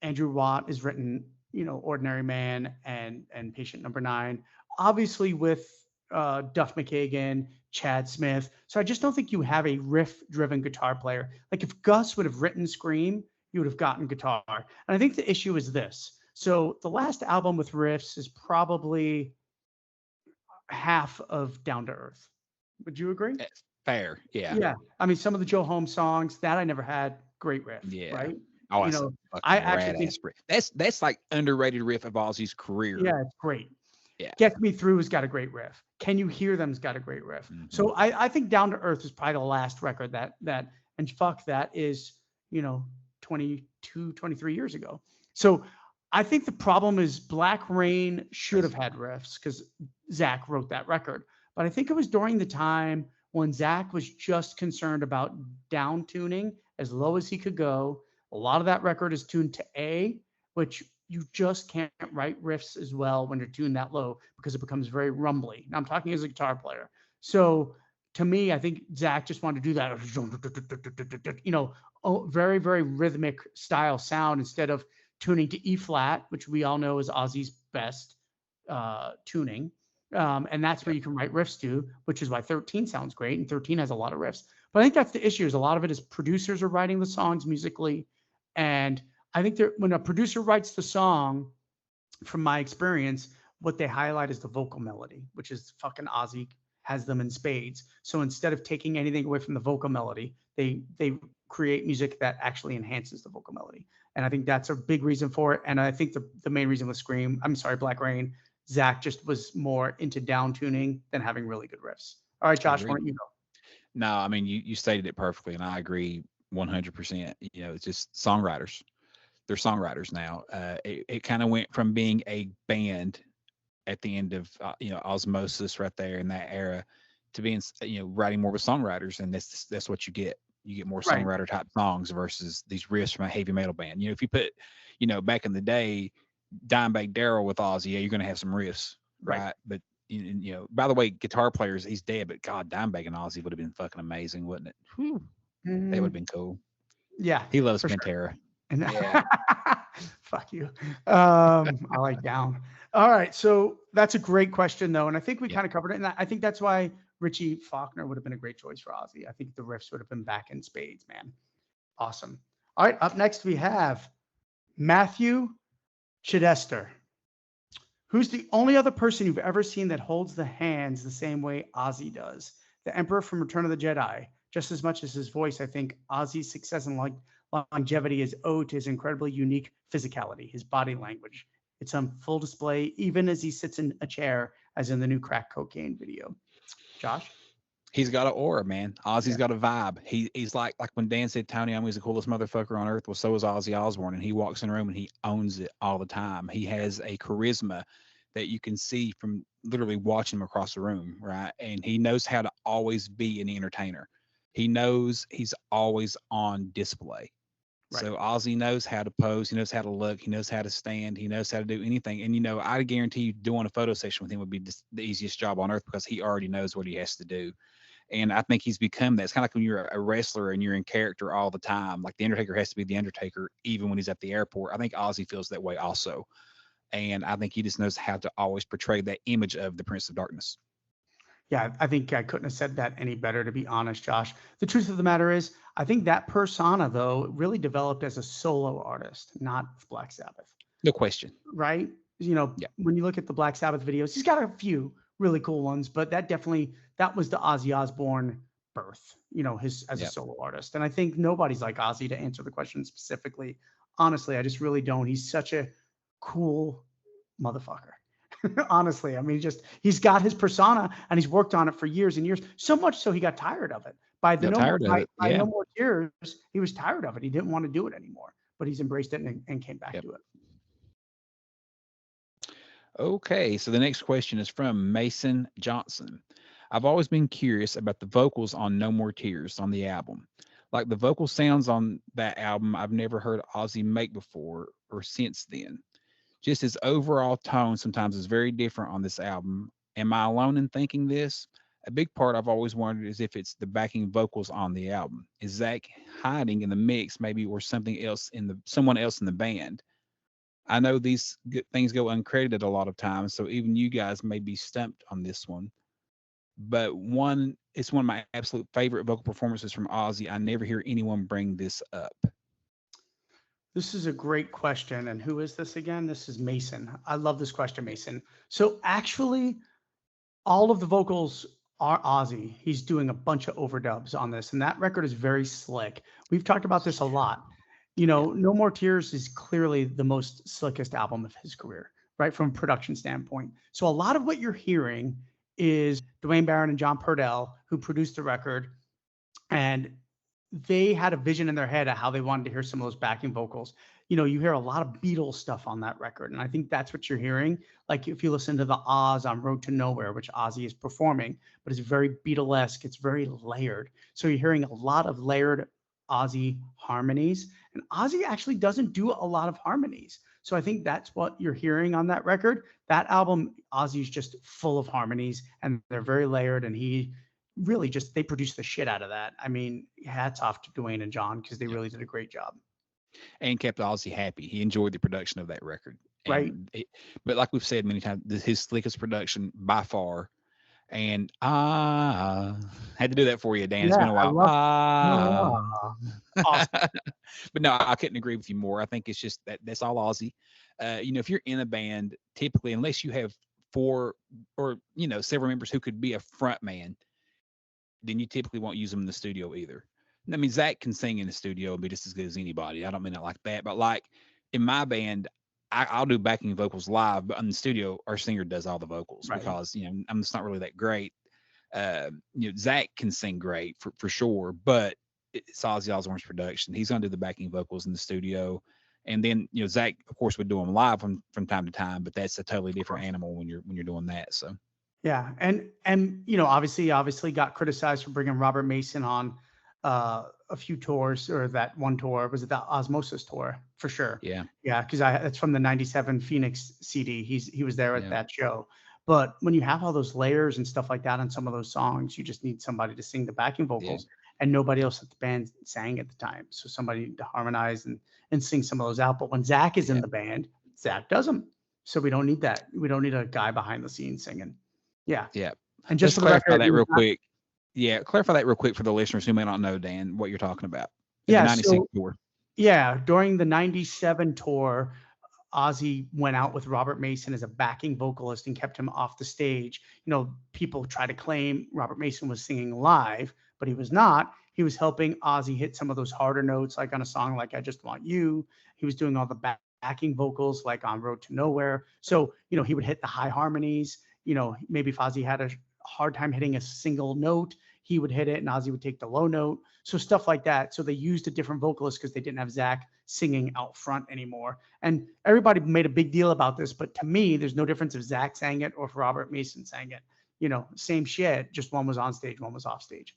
Andrew Watt has written Ordinary Man and Patient Number 9, obviously with Duff McKagan, Chad Smith. So I just don't think you have a riff-driven guitar player. Like if Gus would have written Scream, you would have gotten guitar. And I think the issue is this. So the last album with riffs is probably half of Down to Earth. Would you agree? Fair, yeah. Yeah. I mean, some of the Joe Holmes songs that I never had great riff, right? Oh, I actually think that's like underrated riff of Ozzy's career. Yeah, it's great. Yeah. Get Me Through has got a great riff. Can You Hear Them's got a great riff. Mm-hmm. So I think Down to Earth is probably the last record that and fuck that is 22, 23 years ago. So I think the problem is Black Rain should have had riffs because Zach wrote that record. But I think it was during the time when Zach was just concerned about down tuning as low as he could go. A lot of that record is tuned to A, which you just can't write riffs as well when you're tuned that low because it becomes very rumbly. Now I'm talking as a guitar player. So to me, I think Zach just wanted to do that, very, very rhythmic style sound instead of tuning to E flat, which we all know is Ozzy's best tuning. And that's where you can write riffs to, which is why 13 sounds great. And 13 has a lot of riffs. But I think that's the issue is a lot of it is producers are writing the songs musically. And I think when a producer writes the song, from my experience, what they highlight is the vocal melody, which is fucking Ozzy has them in spades. So instead of taking anything away from the vocal melody, they create music that actually enhances the vocal melody. And I think that's a big reason for it. And I think the main reason with Black Rain, Zach just was more into down tuning than having really good riffs. All right, Josh, why Agreed. don't you go? No, I mean you stated it perfectly, and I agree 100%. It's just songwriters. They're songwriters now. It kind of went from being a band at the end of Osmosis right there in that era to being writing more with songwriters, and that's what you get. You get more Right. songwriter type songs versus these riffs from a heavy metal band. If you put back in the day Dimebag Darrell with Ozzy, yeah, you're going to have some riffs, Right. right? But by the way, guitar players, he's dead, but God, Dimebag and Ozzy would have been fucking amazing, wouldn't it? Whew, that would have been cool. Yeah. He loves for sure. Pantera. And Yeah. fuck you. I like down. All right. So that's a great question, though. And I think we kind of covered it. And I think that's why Richie Faulkner would have been a great choice for Ozzy. I think the riffs would have been back in spades, man. Awesome. All right. Up next, we have Matthew Chidester. Who's the only other person you've ever seen that holds the hands the same way Ozzy does? The Emperor from Return of the Jedi. Just as much as his voice, I think Ozzy's success and longevity is owed to his incredibly unique physicality, his body language. It's on full display, even as he sits in a chair, as in the new crack cocaine video. Josh? He's got an aura, man. Ozzy's got a vibe. He's like when Dan said Tony Iommi's the coolest motherfucker on earth. Well, so is Ozzy Osbourne, and he walks in a room and he owns it all the time. He has a charisma that you can see from literally watching him across the room, right? And he knows how to always be an entertainer. He knows he's always on display. Right. So Ozzy knows how to pose. He knows how to look. He knows how to stand. He knows how to do anything. And I guarantee you, doing a photo session with him would be the easiest job on earth because he already knows what he has to do. And I think he's become that. It's kind of like when you're a wrestler and you're in character all the time. Like the Undertaker has to be the Undertaker even when he's at the airport. I think Ozzy feels that way also. And I think he just knows how to always portray that image of the Prince of Darkness. Yeah, I think I couldn't have said that any better, to be honest, Josh. The truth of the matter is, I think that persona, though, really developed as a solo artist, not Black Sabbath. No question. Right? Yeah. When you look at the Black Sabbath videos, he's got a few really cool ones, but that was the Ozzy Osbourne birth, his as a solo artist. And I think nobody's like Ozzy to answer the question specifically. Honestly, I just really don't. He's such a cool motherfucker. Honestly, I mean, he's got his persona and he's worked on it for years and years. So much so he got tired of it. By No More Tears, he was tired of it. He didn't want to do it anymore, but he's embraced it and came back to it. Okay, so the next question is from Mason Johnson. I've always been curious about the vocals on No More Tears on the album. Like the vocal sounds on that album, I've never heard Ozzy make before or since then. Just his overall tone sometimes is very different on this album. Am I alone in thinking this? A big part I've always wondered is if it's the backing vocals on the album. Is Zach hiding in the mix, maybe, or someone else in the band? I know these things go uncredited a lot of times, so even you guys may be stumped on this one. But it's one of my absolute favorite vocal performances from Ozzy. I never hear anyone bring this up. This is a great question. And who is this again? This is Mason. I love this question, Mason. So actually, all of the vocals are Ozzy. He's doing a bunch of overdubs on this, and that record is very slick. We've talked about this a lot. No More Tears is clearly the most slickest album of his career, right? From a production standpoint. So a lot of what you're hearing is Dwayne Barron and John Purdell, who produced the record, and they had a vision in their head of how they wanted to hear some of those backing vocals. You hear a lot of Beatles stuff on that record, and I think that's what you're hearing. Like if you listen to the Oz on Road to Nowhere, which Ozzy is performing, but it's very Beatlesque, it's very layered. So you're hearing a lot of layered Ozzy harmonies, and Ozzy actually doesn't do a lot of harmonies. So I think that's what you're hearing on that record. That album, Ozzy's just full of harmonies, and they're very layered, and he really they produced the shit out of that. I mean, hats off to Dwayne and John because they really did a great job. And kept Ozzy happy. He enjoyed the production of that record. Right. But like we've said many times, his slickest production by far. And had to do that for you, Dan. It's been a while. Awesome. But no, I couldn't agree with you more. I think it's just that's all Ozzy. If you're in a band, typically, unless you have four or several members who could be a front man, then you typically won't use them in the studio either. I mean, Zach can sing in the studio and be just as good as anybody. I don't mean it like that, but like in my band, I'll do backing vocals live, but in the studio, our singer does all the vocals Right. because I'm just not really that great. Zach can sing great for sure, but it's Ozzy Osbourne's production. He's gonna do the backing vocals in the studio, and then Zach, of course, would do them live from time to time, but that's a totally different animal when you're doing that. So Yeah, and obviously got criticized for bringing Robert Mason on a few tours, or that one tour. Was it the Osmosis tour for sure? yeah, Yeah, because that's from the '97 Phoenix CD. He was there at yeah, that show. But when you have all those layers and stuff like that on some of those songs, you just need somebody to sing the backing yeah, vocals, and nobody else at the band sang at the time. So somebody to harmonize and sing some of those out. But when Zach is in yeah, the band, Zach does them. So we don't need that. We don't need a guy behind the scenes singing. Yeah. yeah. And just Let's for the clarify record, that he was real not, quick. Yeah, clarify that real quick for the listeners who may not know, Dan, what you're talking about. The yeah. '96 So tour. yeah, during the '97 tour, Ozzy went out with Robert Mason as a backing vocalist and kept him off the stage. People try to claim Robert Mason was singing live, but he was not. He was helping Ozzy hit some of those harder notes, like on a song like I Just Want You. He was doing all the backing vocals, like on Road to Nowhere. So, he would hit the high harmonies. Maybe if Ozzy had a hard time hitting a single note, he would hit it and Ozzy would take the low note. So stuff like that. So they used a different vocalist because they didn't have Zach singing out front anymore. And everybody made a big deal about this, but to me, there's no difference if Zach sang it or if Robert Mason sang it. Same shit, just one was on stage, one was off stage.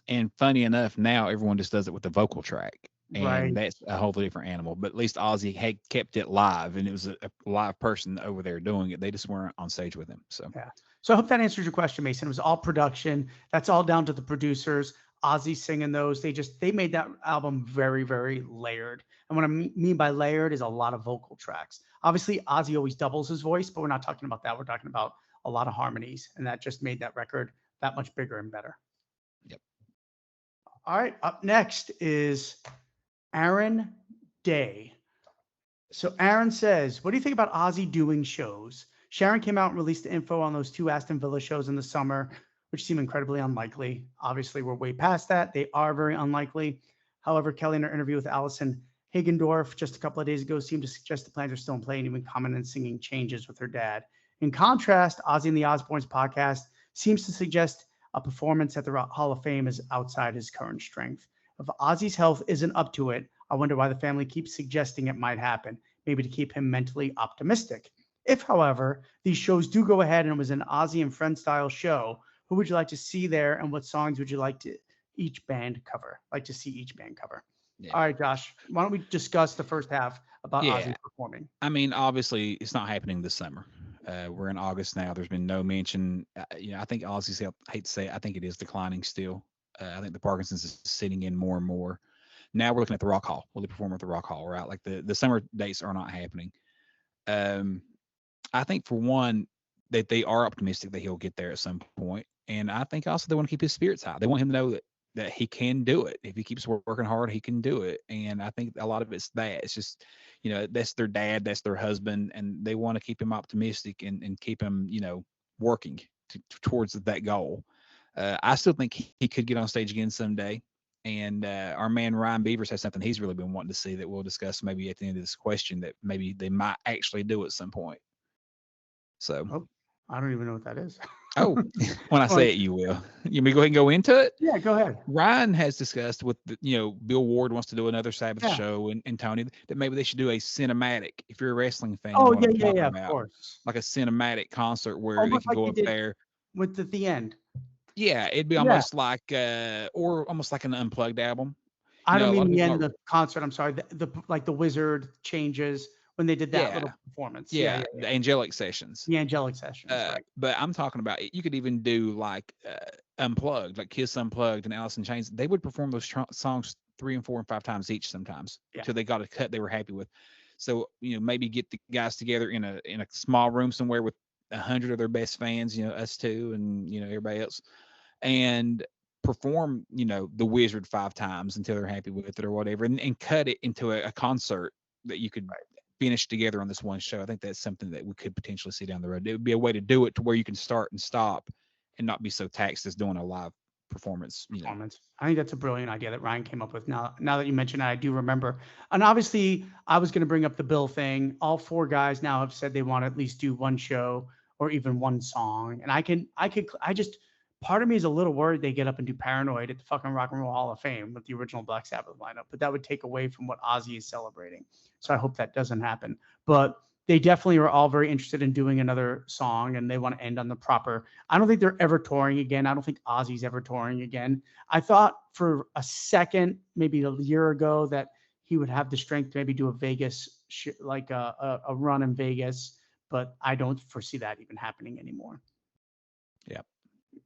And funny enough, now everyone just does it with the vocal track, and Right. that's a wholly different animal. But at least Ozzy had kept it live, and it was a live person over there doing it. They just weren't on stage with him. So Yeah. So I hope that answers your question, Mason. It was all production. That's all down to the producers. Ozzy singing those. They made that album very, very layered. And what I mean by layered is a lot of vocal tracks. Obviously, Ozzy always doubles his voice, but we're not talking about that. We're talking about a lot of harmonies, and that just made that record that much bigger and better. yep. All right. Up next is Aaron Day. So Aaron says, what do you think about Ozzy doing shows? Sharon came out and released the info on those 2 Aston Villa shows in the summer, which seem incredibly unlikely. Obviously, we're way past that. They are very unlikely. However, Kelly, in her interview with Allison Hagendorf just a couple of days ago, seemed to suggest the plans are still in play and even comment on singing changes with her dad. In contrast, Ozzy and the Osbournes podcast seems to suggest a performance at the Hall of Fame is outside his current strength. If Ozzy's health isn't up to it, I wonder why the family keeps suggesting it might happen, maybe to keep him mentally optimistic. If, however, these shows do go ahead and it was an Ozzy and Friends style show, who would you like to see there, and what songs would you like to each band cover? Yeah. All right, Josh, why don't we discuss the first half about Yeah. Ozzy performing? I mean, obviously, it's not happening this summer. We're in August now. There's been no mention. I think Ozzy's, I hate to say it, I think it is declining still. I think the Parkinson's is sitting in more and more. Now we're looking at the Rock Hall. Will he perform at the Rock Hall, right? Like the summer dates are not happening. I think for one that they are optimistic that he'll get there at some point, and I think also they want to keep his spirits high. They want him to know that he can do it. If he keeps working hard, he can do it. And I think a lot of it's that. It's just, that's their dad, that's their husband, and they want to keep him optimistic and keep him, working towards that goal. I still think he could get on stage again someday. And our man Ryan Beavers has something he's really been wanting to see that we'll discuss maybe at the end of this question that maybe they might actually do at some point. So, Oh, I don't even know what that is. oh, when I say it, you will. You may go ahead and go into it. Yeah, go ahead. Ryan has discussed with Bill Ward wants to do another Sabbath Yeah. show, and Tony, that maybe they should do a cinematic. If you're a wrestling fan, Oh, you know what I'm yeah, talking of about. course. Like a cinematic concert where they Almost could go like up they did there. with the end. Yeah, it'd be Yeah. almost like or almost like an unplugged album. I You know, don't a lot mean of the people end are- of the concert. I'm sorry. The wizard changes when they did that Yeah. little performance. Yeah, the angelic sessions. The angelic sessions, right? But I'm talking about you could even do like unplugged, like Kiss Unplugged and Alice in Chains. They would perform those songs 3 and 4 and 5 times each sometimes Yeah. till they got a cut they were happy with. So maybe get the guys together in a small room somewhere with 100 of their best fans, us two and everybody else, and perform the Wizard 5 times until they're happy with it or whatever, and cut it into a concert that you could finished together on this one show. I think that's something that we could potentially see down the road. It would be a way to do it to where you can start and stop and not be so taxed as doing a live performance. Performance. I think that's a brilliant idea that Ryan came up with. Now that you mention it, I do remember. And obviously, I was going to bring up the Bill thing. All four guys now have said they want to at least do one show or even one song. And I just, part of me is a little worried they get up and do Paranoid at the fucking Rock and Roll Hall of Fame with the original Black Sabbath lineup. But that would take away from what Ozzy is celebrating. So I hope that doesn't happen. But they definitely are all very interested in doing another song, and they want to end on the proper. I don't think they're ever touring again. I don't think Ozzy's ever touring again. I thought for a second, maybe a year ago, that he would have the strength to maybe do a Vegas, like a run in Vegas, but I don't foresee that even happening anymore. Yeah.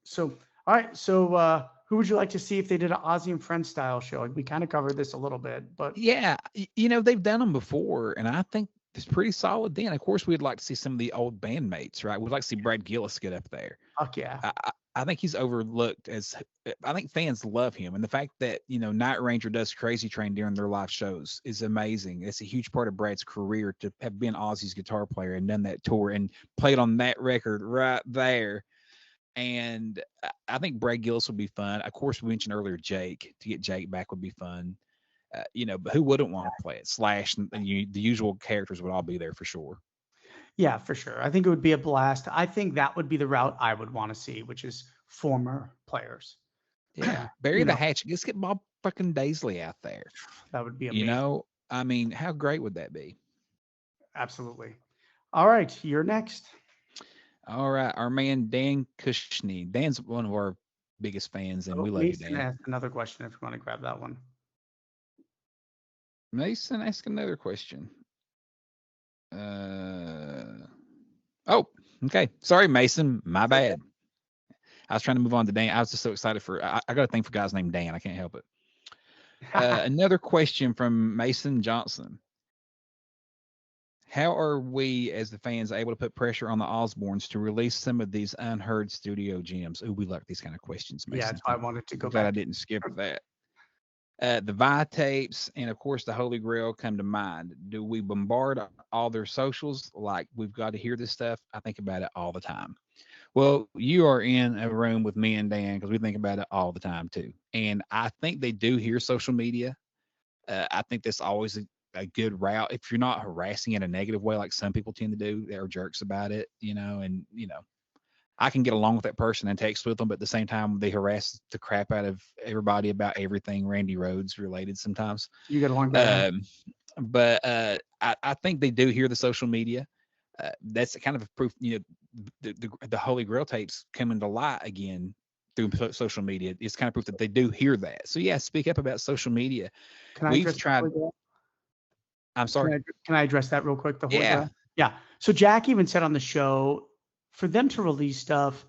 So, all right. So, who would you like to see if they did an Ozzy and Friends style show? We kind of covered this a little bit, but Yeah, they've done them before, and I think it's pretty solid. Then, of course, we'd like to see some of the old bandmates, right? We'd like to see Brad Gillis get up there. fuck yeah. I think he's overlooked as. I think fans love him, and the fact that Night Ranger does Crazy Train during their live shows is amazing. It's a huge part of Brad's career to have been Ozzy's guitar player and done that tour and played on that record right there. And I think Brad Gillis would be fun. Of course, we mentioned earlier Jake. To get Jake back would be fun. But who wouldn't want to play it? Slash and the usual characters would all be there for sure. Yeah, for sure. I think it would be a blast. I think that would be the route I would want to see, which is former players. Yeah, bury the hatchet. Let's get Bob fucking Daisley out there. That would be amazing. I mean, how great would that be? Absolutely. All right, you're next. All right, our man Dan Kushney. Dan's one of our biggest fans, and we love you, Dan. Ask another question if you want to grab that one. Mason, ask another question. Okay. Sorry, Mason. My bad. I was trying to move on to Dan. I was just so excited I got a thing for guys named Dan. I can't help it. Another question from Mason Johnson. How are we, as the fans, able to put pressure on the Osbournes to release some of these unheard studio gems? We like these kind of questions, Mason. Yeah, that's why I wanted to go glad back. I didn't skip that. The Vi tapes and, of course, the Holy Grail come to mind. Do we bombard all their socials like we've got to hear this stuff? I think about it all the time. Well, you are in a room with me and Dan because we think about it all the time, too. And I think they do hear social media. I think that's always a good route. If you're not harassing in a negative way like some people tend to do, they're jerks about it, I can get along with that person and text with them, but at the same time, they harass the crap out of everybody about everything Randy Rhoads related sometimes. You get along better. But I think they do hear the social media. That's kind of a proof, the Holy Grail tapes coming to light again through social media. It's kind of proof that they do hear that. So yeah, speak up about social media. We've tried. I'm sorry. Can I address that real quick? Yeah. Yeah. So Jack even said on the show, for them to release stuff,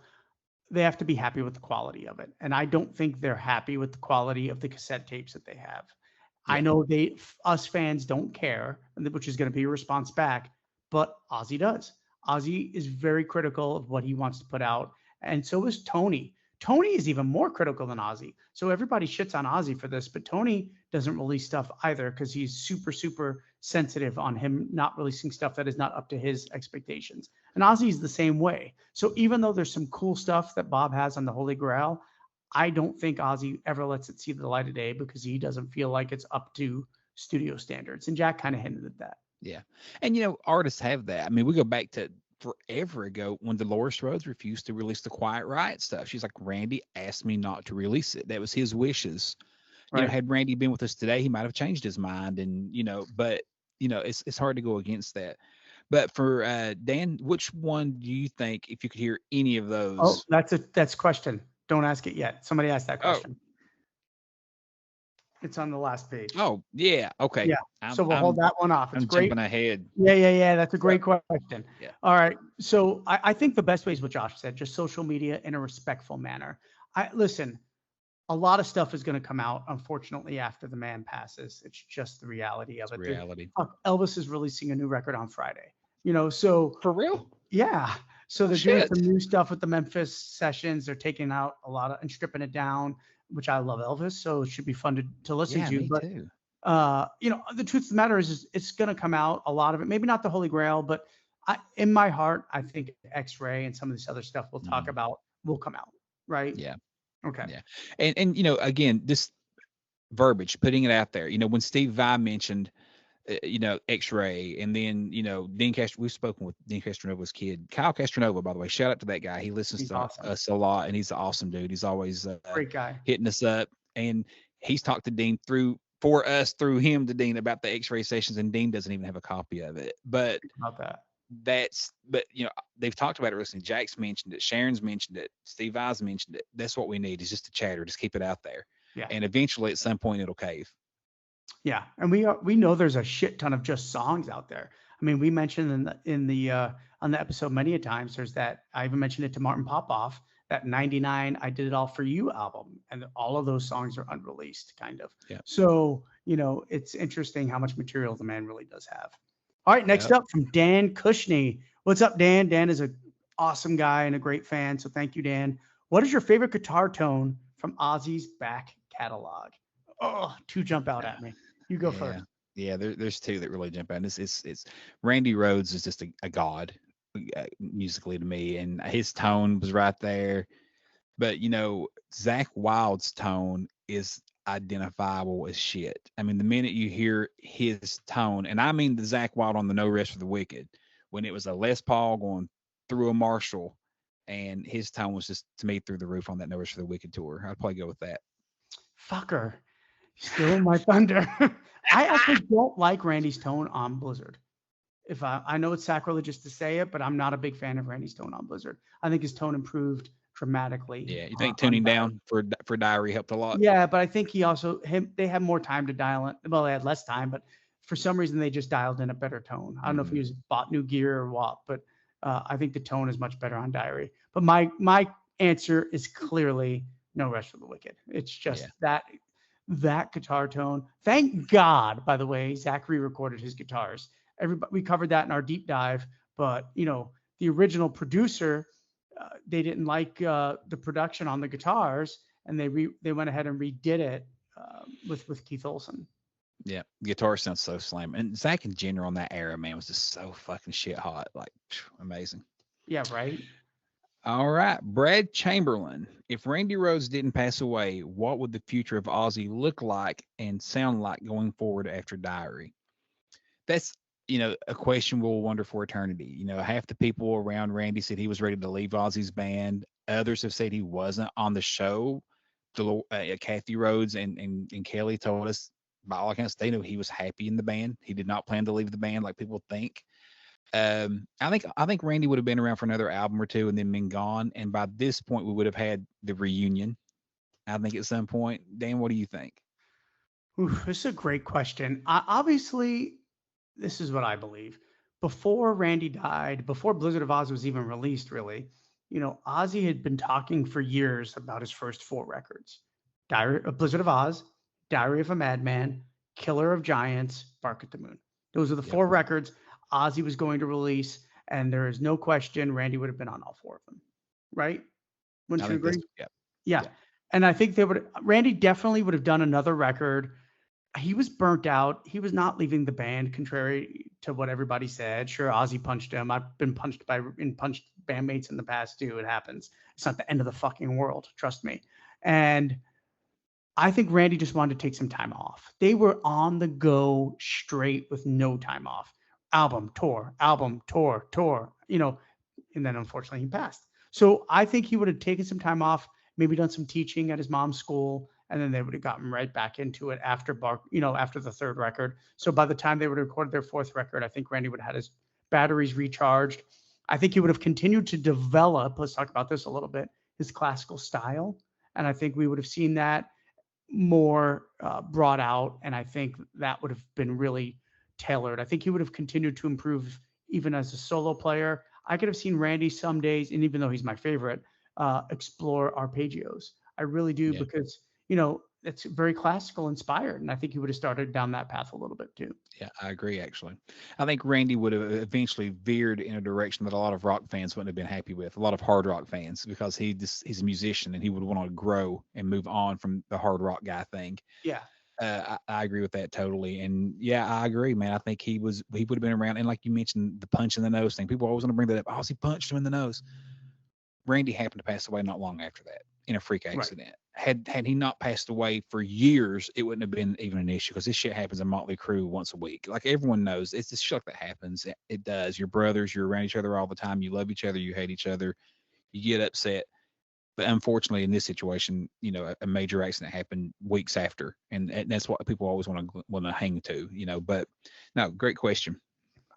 they have to be happy with the quality of it. And I don't think they're happy with the quality of the cassette tapes that they have. Yeah. I know us fans don't care, which is going to be a response back, but Ozzy does. Ozzy is very critical of what he wants to put out. And so is Tony. Tony is even more critical than Ozzy. So everybody shits on Ozzy for this, but Tony doesn't release stuff either because he's super, super sensitive on him not releasing stuff that is not up to his expectations. And Ozzy's the same way. So even though there's some cool stuff that Bob has on the Holy Grail, I don't think Ozzy ever lets it see the light of day because he doesn't feel like it's up to studio standards. And Jack kind of hinted at that. Yeah. And, artists have that. I mean, we go back to forever ago when Dolores Rhodes refused to release the Quiet Riot stuff. She's like, Randy asked me not to release it. That was his wishes. Right. Had Randy been with us today, he might have changed his mind. And, but, it's hard to go against that. But for Dan, which one do you think, if you could hear any of those? Oh, that's a question. Don't ask it yet. Somebody asked that question. It's on the last page. Oh, yeah. Okay. Yeah. So we'll hold that one off. It's I'm great. Jumping ahead. Yeah. That's a great question. Yeah. All right. So I think the best way is what Josh said, just social media in a respectful manner. Listen, a lot of stuff is going to come out, unfortunately, after the man passes. It's just the reality of it. Reality. Elvis is releasing a new record on Friday. So for real? Yeah. So they're doing some new stuff with the Memphis sessions. They're taking out a lot and stripping it down, which I love Elvis. So it should be fun to listen to. Me too. The truth of the matter is it's going to come out, a lot of it, maybe not the Holy Grail, but in my heart, I think X-Ray and some of this other stuff we'll talk Mhm. about will come out. Right. Yeah. Okay. Yeah. And again, this verbiage, putting it out there, when Steve Vai mentioned, X-Ray, and then, Dean Castro, we've spoken with Dean Castronova's kid, Kyle Castronova, by the way, shout out to that guy. He listens He's to awesome. us a lot, and he's an awesome dude. He's always Great guy. hitting us up, and he's talked to Dean through him to Dean about the X-ray sessions, and Dean doesn't even have a copy of it. But About that. they've talked about it recently. Jack's mentioned it, Sharon's mentioned it, Steve Vai's mentioned it. That's what we need, is just a chatter, just keep it out there. Yeah. And eventually at some point it'll cave. Yeah, and we know there's a shit ton of just songs out there. I mean, we mentioned in the on the episode many a times. There's that, I even mentioned it to Martin Popoff, that '99 "I Did It All for You" album, and all of those songs are unreleased, kind of. Yeah. So it's interesting how much material the man really does have. All right, next Yep. up from Dan Cushney. What's up, Dan? Dan is an awesome guy and a great fan, so thank you, Dan. What is your favorite guitar tone from Ozzy's back catalog? Oh, two jump out at me. You go Yeah. first. Yeah, there's two that really jump out. And it's Randy Rhoads is just a god musically to me, and his tone was right there. But Zach Wild's tone is identifiable as shit. I mean, the minute you hear his tone, and I mean the Zach Wild on the No Rest for the Wicked, when it was a Les Paul going through a Marshall, and his tone was just, to me, through the roof on that No Rest for the Wicked tour. I'd probably go with that. Fucker. Still my thunder. I actually don't like Randy's tone on Blizzard. If I know it's sacrilegious to say it, but I'm not a big fan of Randy's tone on Blizzard. I think his tone improved dramatically. Yeah, you on think tuning Diary. down for Diary helped a lot? Yeah, but I think they had more time to dial in. Well, they had less time, but for some reason they just dialed in a better tone. I don't know if he was bought new gear or what, but I think the tone is much better on Diary. But my answer is clearly No Rest for the Wicked. It's just that guitar tone. Thank God, by the way, Zach re-recorded his guitars. We covered that in our deep dive, but the original producer, they didn't like the production on the guitars, and they went ahead and redid it with Keith Olsen. Yeah, guitar sounds so slam, and Zach in general in that era, man, was just so fucking shit hot, like amazing. Yeah, right. All right, Brad Chamberlain. If Randy Rhoads didn't pass away, what would the future of Ozzy look like and sound like going forward after Diary? That's a question we'll wonder for eternity. Half the people around Randy said he was ready to leave Ozzy's band. Others have said he wasn't on the show. Kathy Rhodes and Kelly told us, by all accounts, they know he was happy in the band. He did not plan to leave the band like people think. I think Randy would have been around for another album or two and then been gone. And by this point, we would have had the reunion. I think at some point. Dan, what do you think? Ooh, this is a great question. Obviously, this is what I believe. Before Randy died, before Blizzard of Oz was even released, really, Ozzy had been talking for years about his first 4 records: Blizzard of Oz, Diary of a Madman, Killer of Giants, Bark at the Moon. Those are the 4 records Ozzy was going to release, and there is no question Randy would have been on all 4 of them, right? Wouldn't you agree? Yeah. And I think Randy definitely would have done another record. He was burnt out. He was not leaving the band, contrary to what everybody said. Sure, Ozzy punched him. I've been punched bandmates in the past too. It happens. It's not the end of the fucking world. Trust me. And I think Randy just wanted to take some time off. They were on the go straight with no time off. Album, tour, tour, and then unfortunately he passed. So I think he would have taken some time off, maybe done some teaching at his mom's school, and then they would have gotten right back into it after after the 3rd record. So by the time they would have recorded their 4th record, I think Randy would have had his batteries recharged. I think he would have continued to develop, let's talk about this a little bit, his classical style. And I think we would have seen that more brought out. And I think that would have been really tailored. I think he would have continued to improve even as a solo player. I could have seen Randy some days, and even though he's my favorite, explore arpeggios. I really do, because it's very classical inspired, and I think he would have started down that path a little bit too. Yeah, I agree. Actually, I think Randy would have eventually veered in a direction that a lot of rock fans wouldn't have been happy with. A lot of hard rock fans, because he's a musician and he would want to grow and move on from the hard rock guy thing. Yeah. I agree with that totally. And yeah, I agree, man. I think he would have been around. And like you mentioned, the punch in the nose thing. People always want to bring that up. Ozzy punched him in the nose. Randy happened to pass away not long after that in a freak Right. accident. Had he not passed away for years, it wouldn't have been even an issue because this shit happens in Motley Crue once a week. Like everyone knows, it's this shit that happens. It does. You're brothers. You're around each other all the time. You love each other. You hate each other. You get upset. But unfortunately, in this situation, a major accident happened weeks after, and that's what people always want to hang to, But no, great question.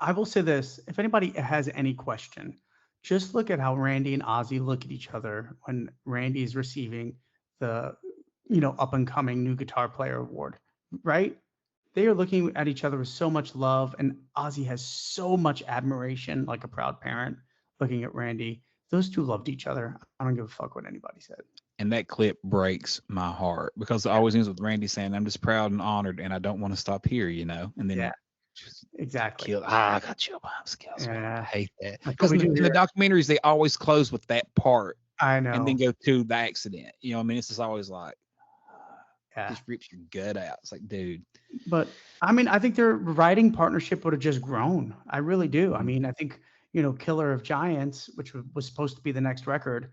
I will say this: if anybody has any question, just look at how Randy and Ozzy look at each other when Randy is receiving the, up and coming new guitar player award, right? They are looking at each other with so much love, and Ozzy has so much admiration, like a proud parent looking at Randy. Those two loved each other. I don't give a fuck what anybody said. And that clip breaks my heart because it always ends with Randy saying, "I'm just proud and honored, and I don't want to stop here," And then just Exactly. I got chill bumps. Yeah. I hate that Like because what we do in the here. documentaries they always close with that part I know. and then go to the accident. It's just always like, Yeah. just rips your gut out. It's like, dude. But I mean, I think their writing partnership would have just grown. I really do. I mean, I think, Killer of Giants, which was supposed to be the next record,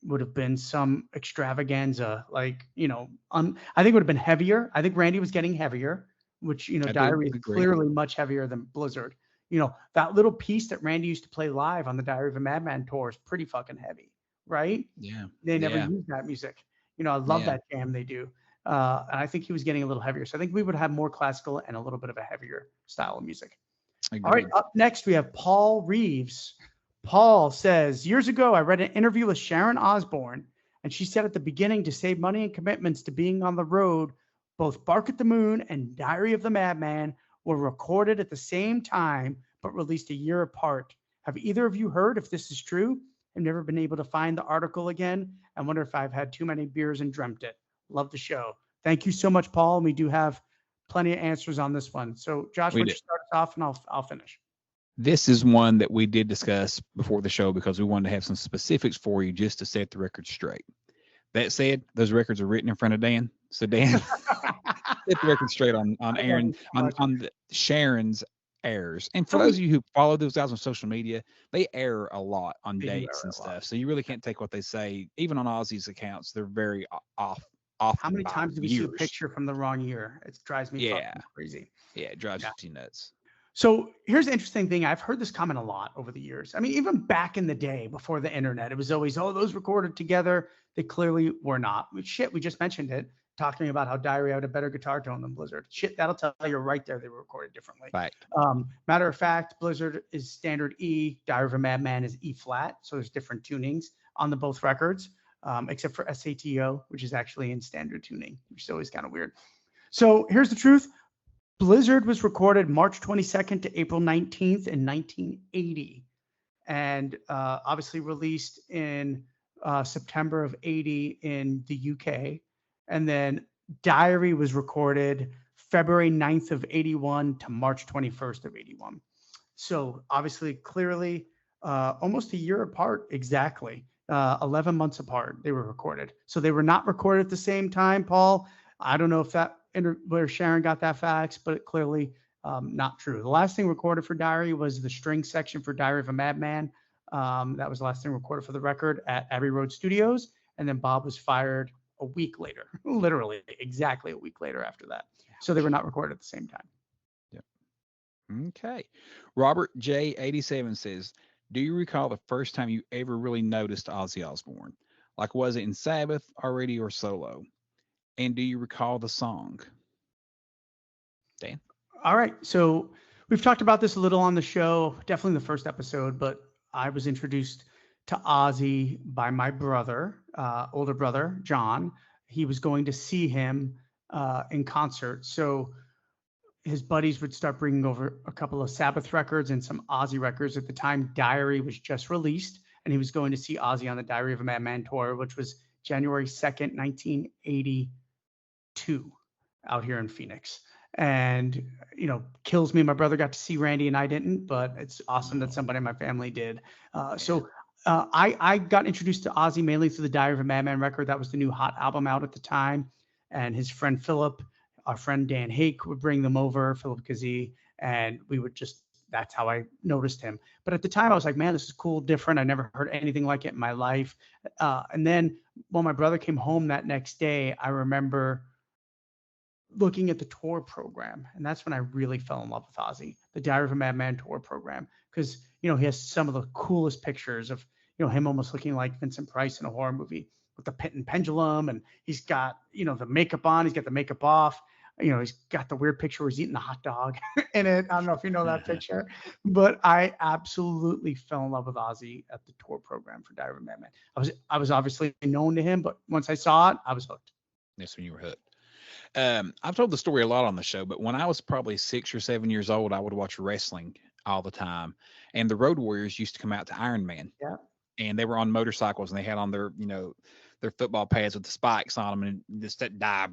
would have been some extravaganza. Like, I think it would have been heavier. I think Randy was getting heavier, which, I do Diary is agree. clearly much heavier than Blizzard. That little piece that Randy used to play live on the Diary of a Madman tour is pretty fucking heavy, right? Yeah. They never Yeah. used that music. I love Yeah. that jam they do. And I think he was getting a little heavier. So I think we would have more classical and a little bit of a heavier style of music. Agreed. All right, up next we have Paul Reeves. Paul says, years ago, I read an interview with Sharon Osbourne, and she said at the beginning to save money and commitments to being on the road, both Bark at the Moon and Diary of the Madman were recorded at the same time, but released a year apart. Have either of you heard if this is true? I've never been able to find the article again. I wonder if I've had too many beers and dreamt it. Love the show. Thank you so much, Paul. And we do have plenty of answers on this one. So, Josh, why don't you start us off and I'll finish. This is one that we did discuss before the show because we wanted to have some specifics for you just to set the record straight. That said, those records are written in front of Dan. So Dan, set the record straight on Aaron, on the Sharon's errors. And for those of you who follow those guys on social media, they err a lot on dates and stuff. So you really can't take what they say. Even on Ozzy's accounts, they're very off. How many times do we see a picture from the wrong year? It drives me fucking crazy. Yeah, it drives you nuts. So here's the interesting thing. I've heard this comment a lot over the years. I mean, even back in the day before the internet, it was always, those recorded together. They clearly were not. Shit, we just mentioned it, talking about how Diary had a better guitar tone than Blizzard. Shit, that'll tell you right there they were recorded differently. Right. Matter of fact, Blizzard is standard E, Diary of a Madman is E flat. So there's different tunings on the both records, except for SATO, which is actually in standard tuning, which is always kind of weird. So here's the truth. Blizzard was recorded March 22nd to April 19th in 1980, and obviously released in September of 80 in the UK. And then Diary was recorded February 9th of 81 to March 21st of 81. So obviously, clearly, almost a year apart, exactly, 11 months apart, they were recorded. So they were not recorded at the same time, Paul. I don't know if where Sharon got that facts, but it clearly not true. The last thing recorded for Diary was the string section for Diary of a Madman. That was the last thing recorded for the record at Abbey Road Studios. And then Bob was fired a week later, literally exactly a week later after that. So they were not recorded at the same time. Yep. Okay. Robert J87 says, do you recall the first time you ever really noticed Ozzy Osbourne? Like, was it in Sabbath already or solo? And do you recall the song? Dan? All right. So we've talked about this a little on the show, definitely the first episode, but I was introduced to Ozzy by my brother, older brother, John. He was going to see him in concert. So his buddies would start bringing over a couple of Sabbath records and some Ozzy records. At the time, Diary was just released, and he was going to see Ozzy on the Diary of a Madman tour, which was January 2nd, 1982, out here in Phoenix. And, kills me. My brother got to see Randy and I didn't, but it's awesome that somebody in my family did. So I got introduced to Ozzy mainly through the Diary of a Madman record. That was the new Hot album out at the time. And his friend Philip our friend Dan Hake would bring them over, Philip Kazee, and we would just, that's how I noticed him. But at the time I was like, man, this is cool, different. I never heard anything like it in my life. And then when my brother came home that next day, I remember looking at the tour program, and that's when I really fell in love with Ozzy, the Diary of a Madman tour program, because he has some of the coolest pictures of him almost looking like Vincent Price in a horror movie with the pit and pendulum, and he's got the makeup on, he's got the makeup off, he's got the weird picture where he's eating a hot dog in it. I don't know if you know that picture, but I absolutely fell in love with Ozzy at the tour program for Diary of a Madman. I was obviously known to him, but once I saw it, I was hooked. That's when you were hooked. I've told the story a lot on the show, but when I was probably 6 or 7 years old, I would watch wrestling all the time. And the Road Warriors used to come out to Iron Man. Yeah. And they were on motorcycles, and they had on their, their football pads with the spikes on them, and just that die.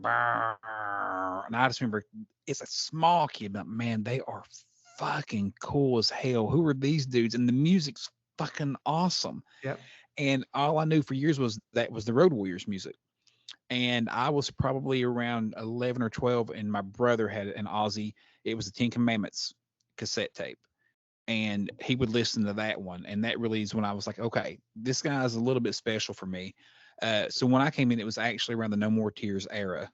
And I just remember, it's a small kid, but man, they are fucking cool as hell. Who are these dudes? And the music's fucking awesome. Yep. And all I knew for years was that was the Road Warriors music. And I was probably around 11 or 12, and my brother had an Ozzy. It was the 10 Commandments cassette tape. And he would listen to that one. And that really is when I was like, okay, this guy is a little bit special for me. So when I came in, it was actually around the No More Tears era.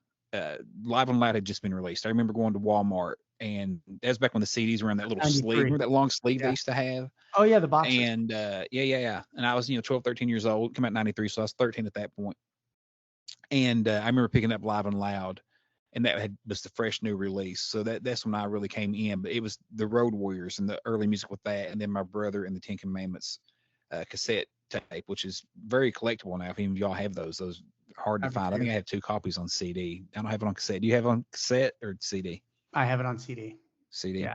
Live and Loud had just been released. I remember going to Walmart, and that was back when the CDs were in that little 93. sleeve. Remember that long sleeve Yeah. they used to have? Oh, yeah, the boxes. And yeah. And I was, 12, 13 years old, come out in 93, so I was 13 at that point. And I remember picking up Live and Loud, and that was the fresh new release. So that's when I really came in. But it was the Road Warriors and the early music with that, and then my brother and the 10 Commandments cassette tape, which is very collectible now. If any of y'all have those hard to find. I think I have 2 copies on CD. I don't have it on cassette. Do you have it on cassette or CD? I have it on CD. CD. Yeah,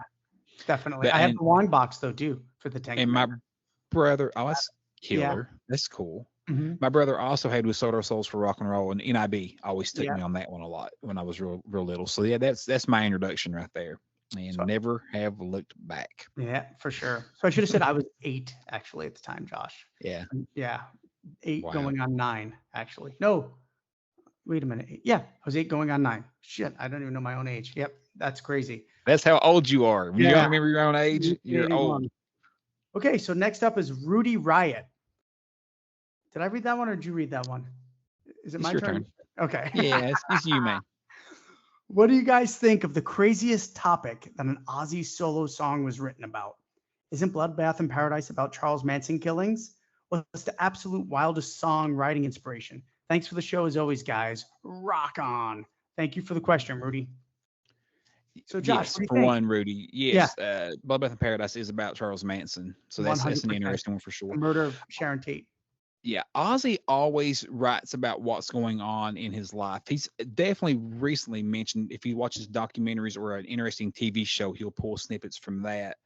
definitely. But, I have the wine box though too for the 10 And my Commandments. brother, that's killer. Yeah. That's cool. Mm-hmm. My brother also had We Sold Our Souls for Rock and Roll, and NIB always took Yeah. me on that one a lot when I was real little. So yeah, that's my introduction right there, and never have looked back. Yeah, for sure. So I should have said I was 8 actually at the time, Josh. Yeah. Yeah, 8 Wow. going on 9 actually. No, wait a minute. Yeah, I was 8 going on 9. Shit, I don't even know my own age. Yep, that's crazy. That's how old you are. When you don't remember your own age, you're 81. old. Okay, so next up is Rudy Riot. Did I read that one or did you read that one? Is it It's my your turn? Okay. Yeah, it's you, man. What do you guys think of the craziest topic that an Ozzy solo song was written about? Isn't Bloodbath in Paradise about Charles Manson killings? What's the absolute wildest song writing inspiration? Thanks for the show as always, guys. Rock on. Thank you for the question, Rudy. So, Josh, Yes, what do you for think? one, Rudy. Yes, Bloodbath in Paradise is about Charles Manson, so that's an 100%. interesting one for sure. The murder of Sharon Tate. Yeah, Ozzy always writes about what's going on in his life. He's definitely recently mentioned, if he watches documentaries or an interesting TV show, he'll pull snippets from that.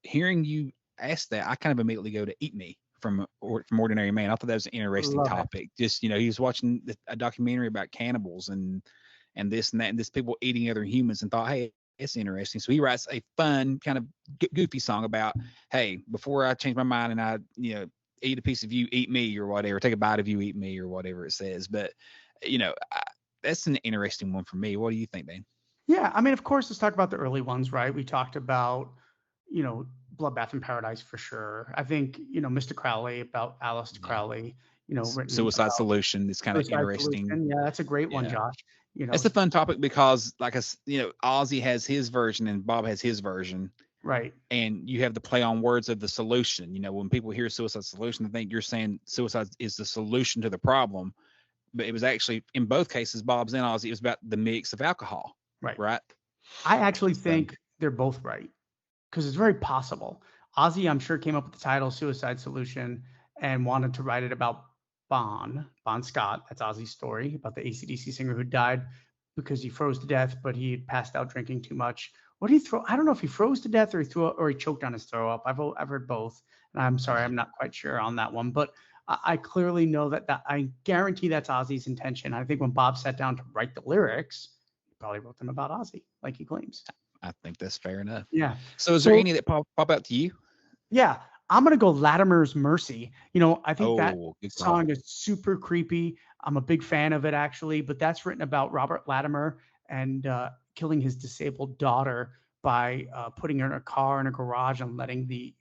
Hearing you ask that, I kind of immediately go to Eat Me from Ordinary Man. I thought that was an interesting Love it. topic. Just, he was watching a documentary about cannibals and this and that, and this people eating other humans, and thought, hey, it's interesting. So he writes a fun, kind of goofy song about, hey, before I change my mind and I, eat a piece of you, eat me, or whatever, take a bite of you, eat me, or whatever it says. But, that's an interesting one for me. What do you think, Dan? Yeah, I mean, of course, let's talk about the early ones, right? We talked about, Bloodbath in Paradise for sure. I think, Mr. Crowley, about Alice Crowley, written Suicide about Solution is kind of Suicide interesting. Solution. Yeah, that's a great one, Yeah. Josh. It's a fun topic because, like, Ozzy has his version and Bob has his version. Right. And you have the play on words of the solution. When people hear Suicide Solution, they think you're saying suicide is the solution to the problem. But it was actually, in both cases, Bob's and Ozzy, it was about the mix of alcohol. Right. I actually think they're both right, because it's very possible. Ozzy, I'm sure, came up with the title Suicide Solution and wanted to write it about Bon Scott. That's Ozzy's story about the AC/DC singer who died because he froze to death, but he had passed out drinking too much. What did he throw? I don't know if he froze to death or he choked on his throw up. I've heard both, and I'm sorry, I'm not quite sure on that one. But I clearly know that I guarantee that's Ozzy's intention. I think when Bob sat down to write the lyrics, he probably wrote them about Ozzy, like he claims. I think that's fair enough. Yeah. So is there any that pop out to you? Yeah, I'm gonna go Latimer's Mercy. I think that good song is super creepy. I'm a big fan of it, actually, but that's written about Robert Latimer and killing his disabled daughter by putting her in a car in a garage and letting the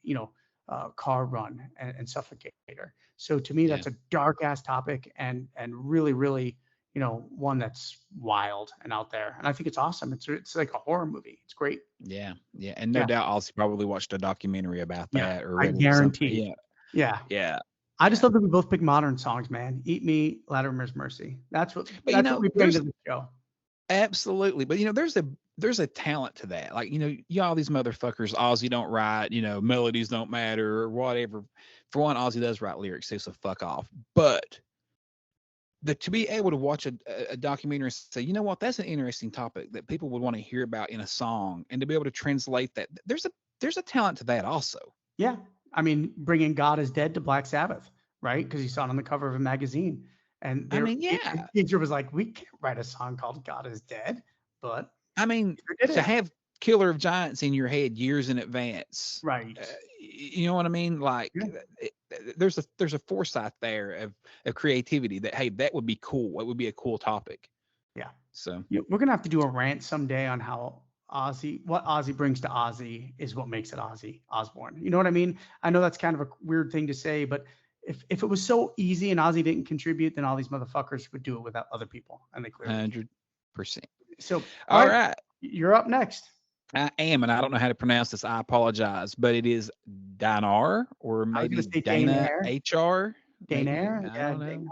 car run and suffocate her. So to me, Yeah. that's a dark ass topic and really really one that's wild and out there. And I think it's awesome. It's like a horror movie. It's great. Yeah. Yeah. And no Yeah, doubt Ozzy probably watched a documentary about yeah, that or I read something. guarantee. Yeah. Yeah. Yeah. I just Yeah. love that we both pick modern songs, man. Eat Me, Latimer's Mercy. That's what But we bring there's to the show. absolutely, but there's a talent to that. Like, y'all these motherfuckers, Ozzy don't write, melodies don't matter or whatever. For one, Ozzy does write lyrics too, so fuck off. But to be able to watch a documentary and say, you know what, that's an interesting topic that people would want to hear about in a song, and to be able to translate that, there's a talent to that also. Yeah. I mean, bringing God is Dead to Black Sabbath, right? Because you saw it on the cover of a magazine. And Yeah. Ginger was like, we can't write a song called God is Dead, but To have Killer of Giants in your head years in advance, right. You know what I mean? Like, Yeah. There's a foresight there of creativity that, hey, that would be cool. It would be a cool topic. Yeah. So We're gonna have to do a rant someday on how what Ozzy brings to Ozzy is what makes it Ozzy Osbourne. You know what I mean? I know that's kind of a weird thing to say, but if it was so easy and Ozzy didn't contribute, then all these motherfuckers would do it without other people, and they clearly 100%. So All right. You're up next. I am, and I don't know how to pronounce this. I apologize, but it is Dinar or maybe Dana HR. Dana. I don't know.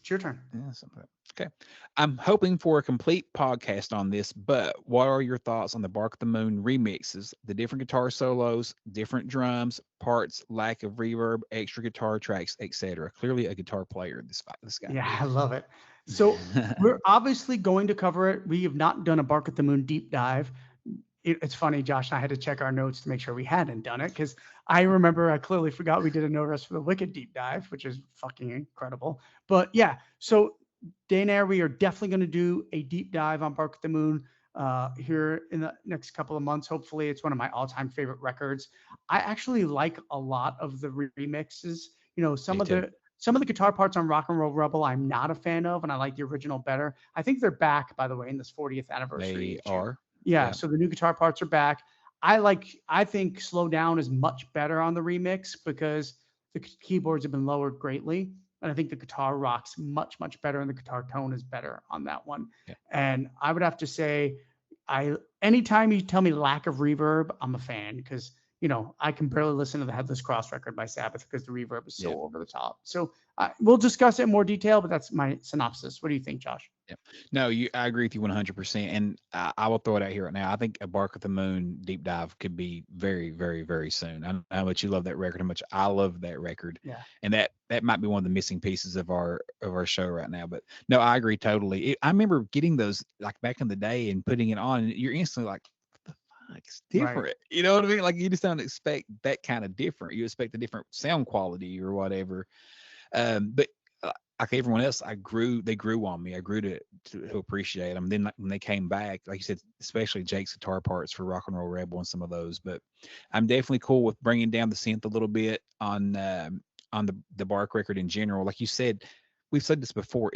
It's your turn. Yeah, something. Okay. I'm hoping for a complete podcast on this, but what are your thoughts on the Bark the Moon remixes, the different guitar solos, different drums, parts, lack of reverb, extra guitar tracks, etc.? Clearly a guitar player, this guy. Yeah, I love it. So we're obviously going to cover it. We have not done a Bark at the Moon deep dive. It's funny, Josh and I had to check our notes to make sure we hadn't done it, because I remember I clearly forgot we did a No Rest for the Wicked deep dive, which is fucking incredible. But yeah, so Dana, we are definitely going to do a deep dive on Bark at the Moon here in the next couple of months. Hopefully, it's one of my all-time favorite records. I actually like a lot of the remixes. Some of the guitar parts on Rock and Roll Rebel I'm not a fan of, and I like the original better. I think they're back, by the way, in this 40th anniversary. They are. Yeah, so the new guitar parts are back. I think Slow Down is much better on the remix because the keyboards have been lowered greatly. And I think the guitar rocks much, much better, and the guitar tone is better on that one. Yeah. And I would have to say, anytime you tell me lack of reverb, I'm a fan, because I can barely listen to the Headless Cross record by Sabbath because the reverb is so over the top. So we'll discuss it in more detail, but that's my synopsis. What do you think, Josh? Yeah. No, I agree with you 100%. And I will throw it out here right now. I think a Bark at the Moon deep dive could be very, very, very soon. I know how much you love that record, how much I love that record. Yeah. And that might be one of the missing pieces of our show right now. But no, I agree totally. I remember getting those like back in the day and putting it on, and you're instantly like, it's different. Right. You know what I mean? Like, you just don't expect that kind of different. You expect a different sound quality or whatever. But like everyone else, they grew on me. I grew to appreciate them. Then when they came back, like you said, especially Jake's guitar parts for Rock and Roll Rebel and some of those. But I'm definitely cool with bringing down the synth a little bit on the Bark record in general. Like you said, we've said this before.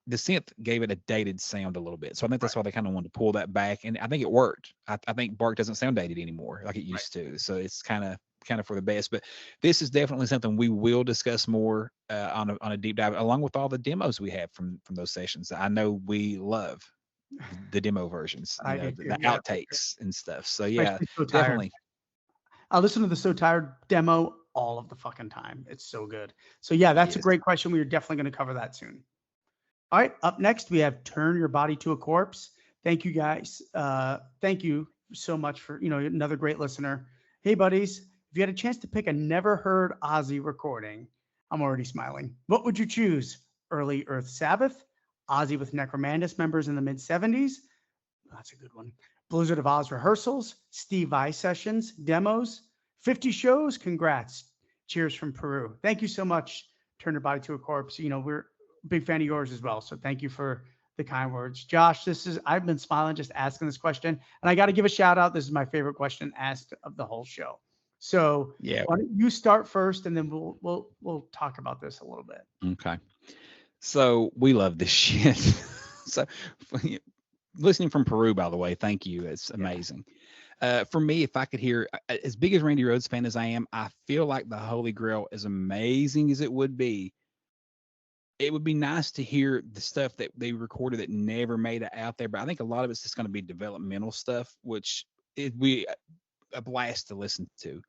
The synth gave it a dated sound a little bit. So I think that's why they kind of wanted to pull that back. And I think it worked. I think Bark doesn't sound dated anymore like it used to. So it's kind of for the best. But this is definitely something we will discuss more on a deep dive, along with all the demos we have from those sessions. I know we love the demo versions, the outtakes and stuff. So yeah, definitely. I listen to the So Tired demo all of the fucking time. It's so good. So yeah, that's a great question. We are definitely going to cover that soon. All right, up next, we have Turn Your Body to a Corpse. Thank you, guys. Thank you so much for, another great listener. Hey, buddies, if you had a chance to pick a never heard Ozzy recording, I'm already smiling. What would you choose? Early Earth Sabbath, Ozzy with Necromandus members in the mid-70s? That's a good one. Blizzard of Oz rehearsals, Steve Vai sessions, demos, 50 shows? Congrats. Cheers from Peru. Thank you so much, Turn Your Body to a Corpse. We're big fan of yours as well. So thank you for the kind words. Josh, I've been smiling just asking this question, and I got to give a shout out. This is my favorite question asked of the whole show. So yeah, why don't you start first, and then we'll talk about this a little bit. Okay. So we love this shit. So listening from Peru, by the way, thank you. It's amazing. For me, if I could hear, as big as Randy Rhoads fan as I am, I feel like the Holy Grail, as amazing as it would be, it would be nice to hear the stuff that they recorded that never made it out there. But I think a lot of it's just going to be developmental stuff, which it'd be a blast to listen to.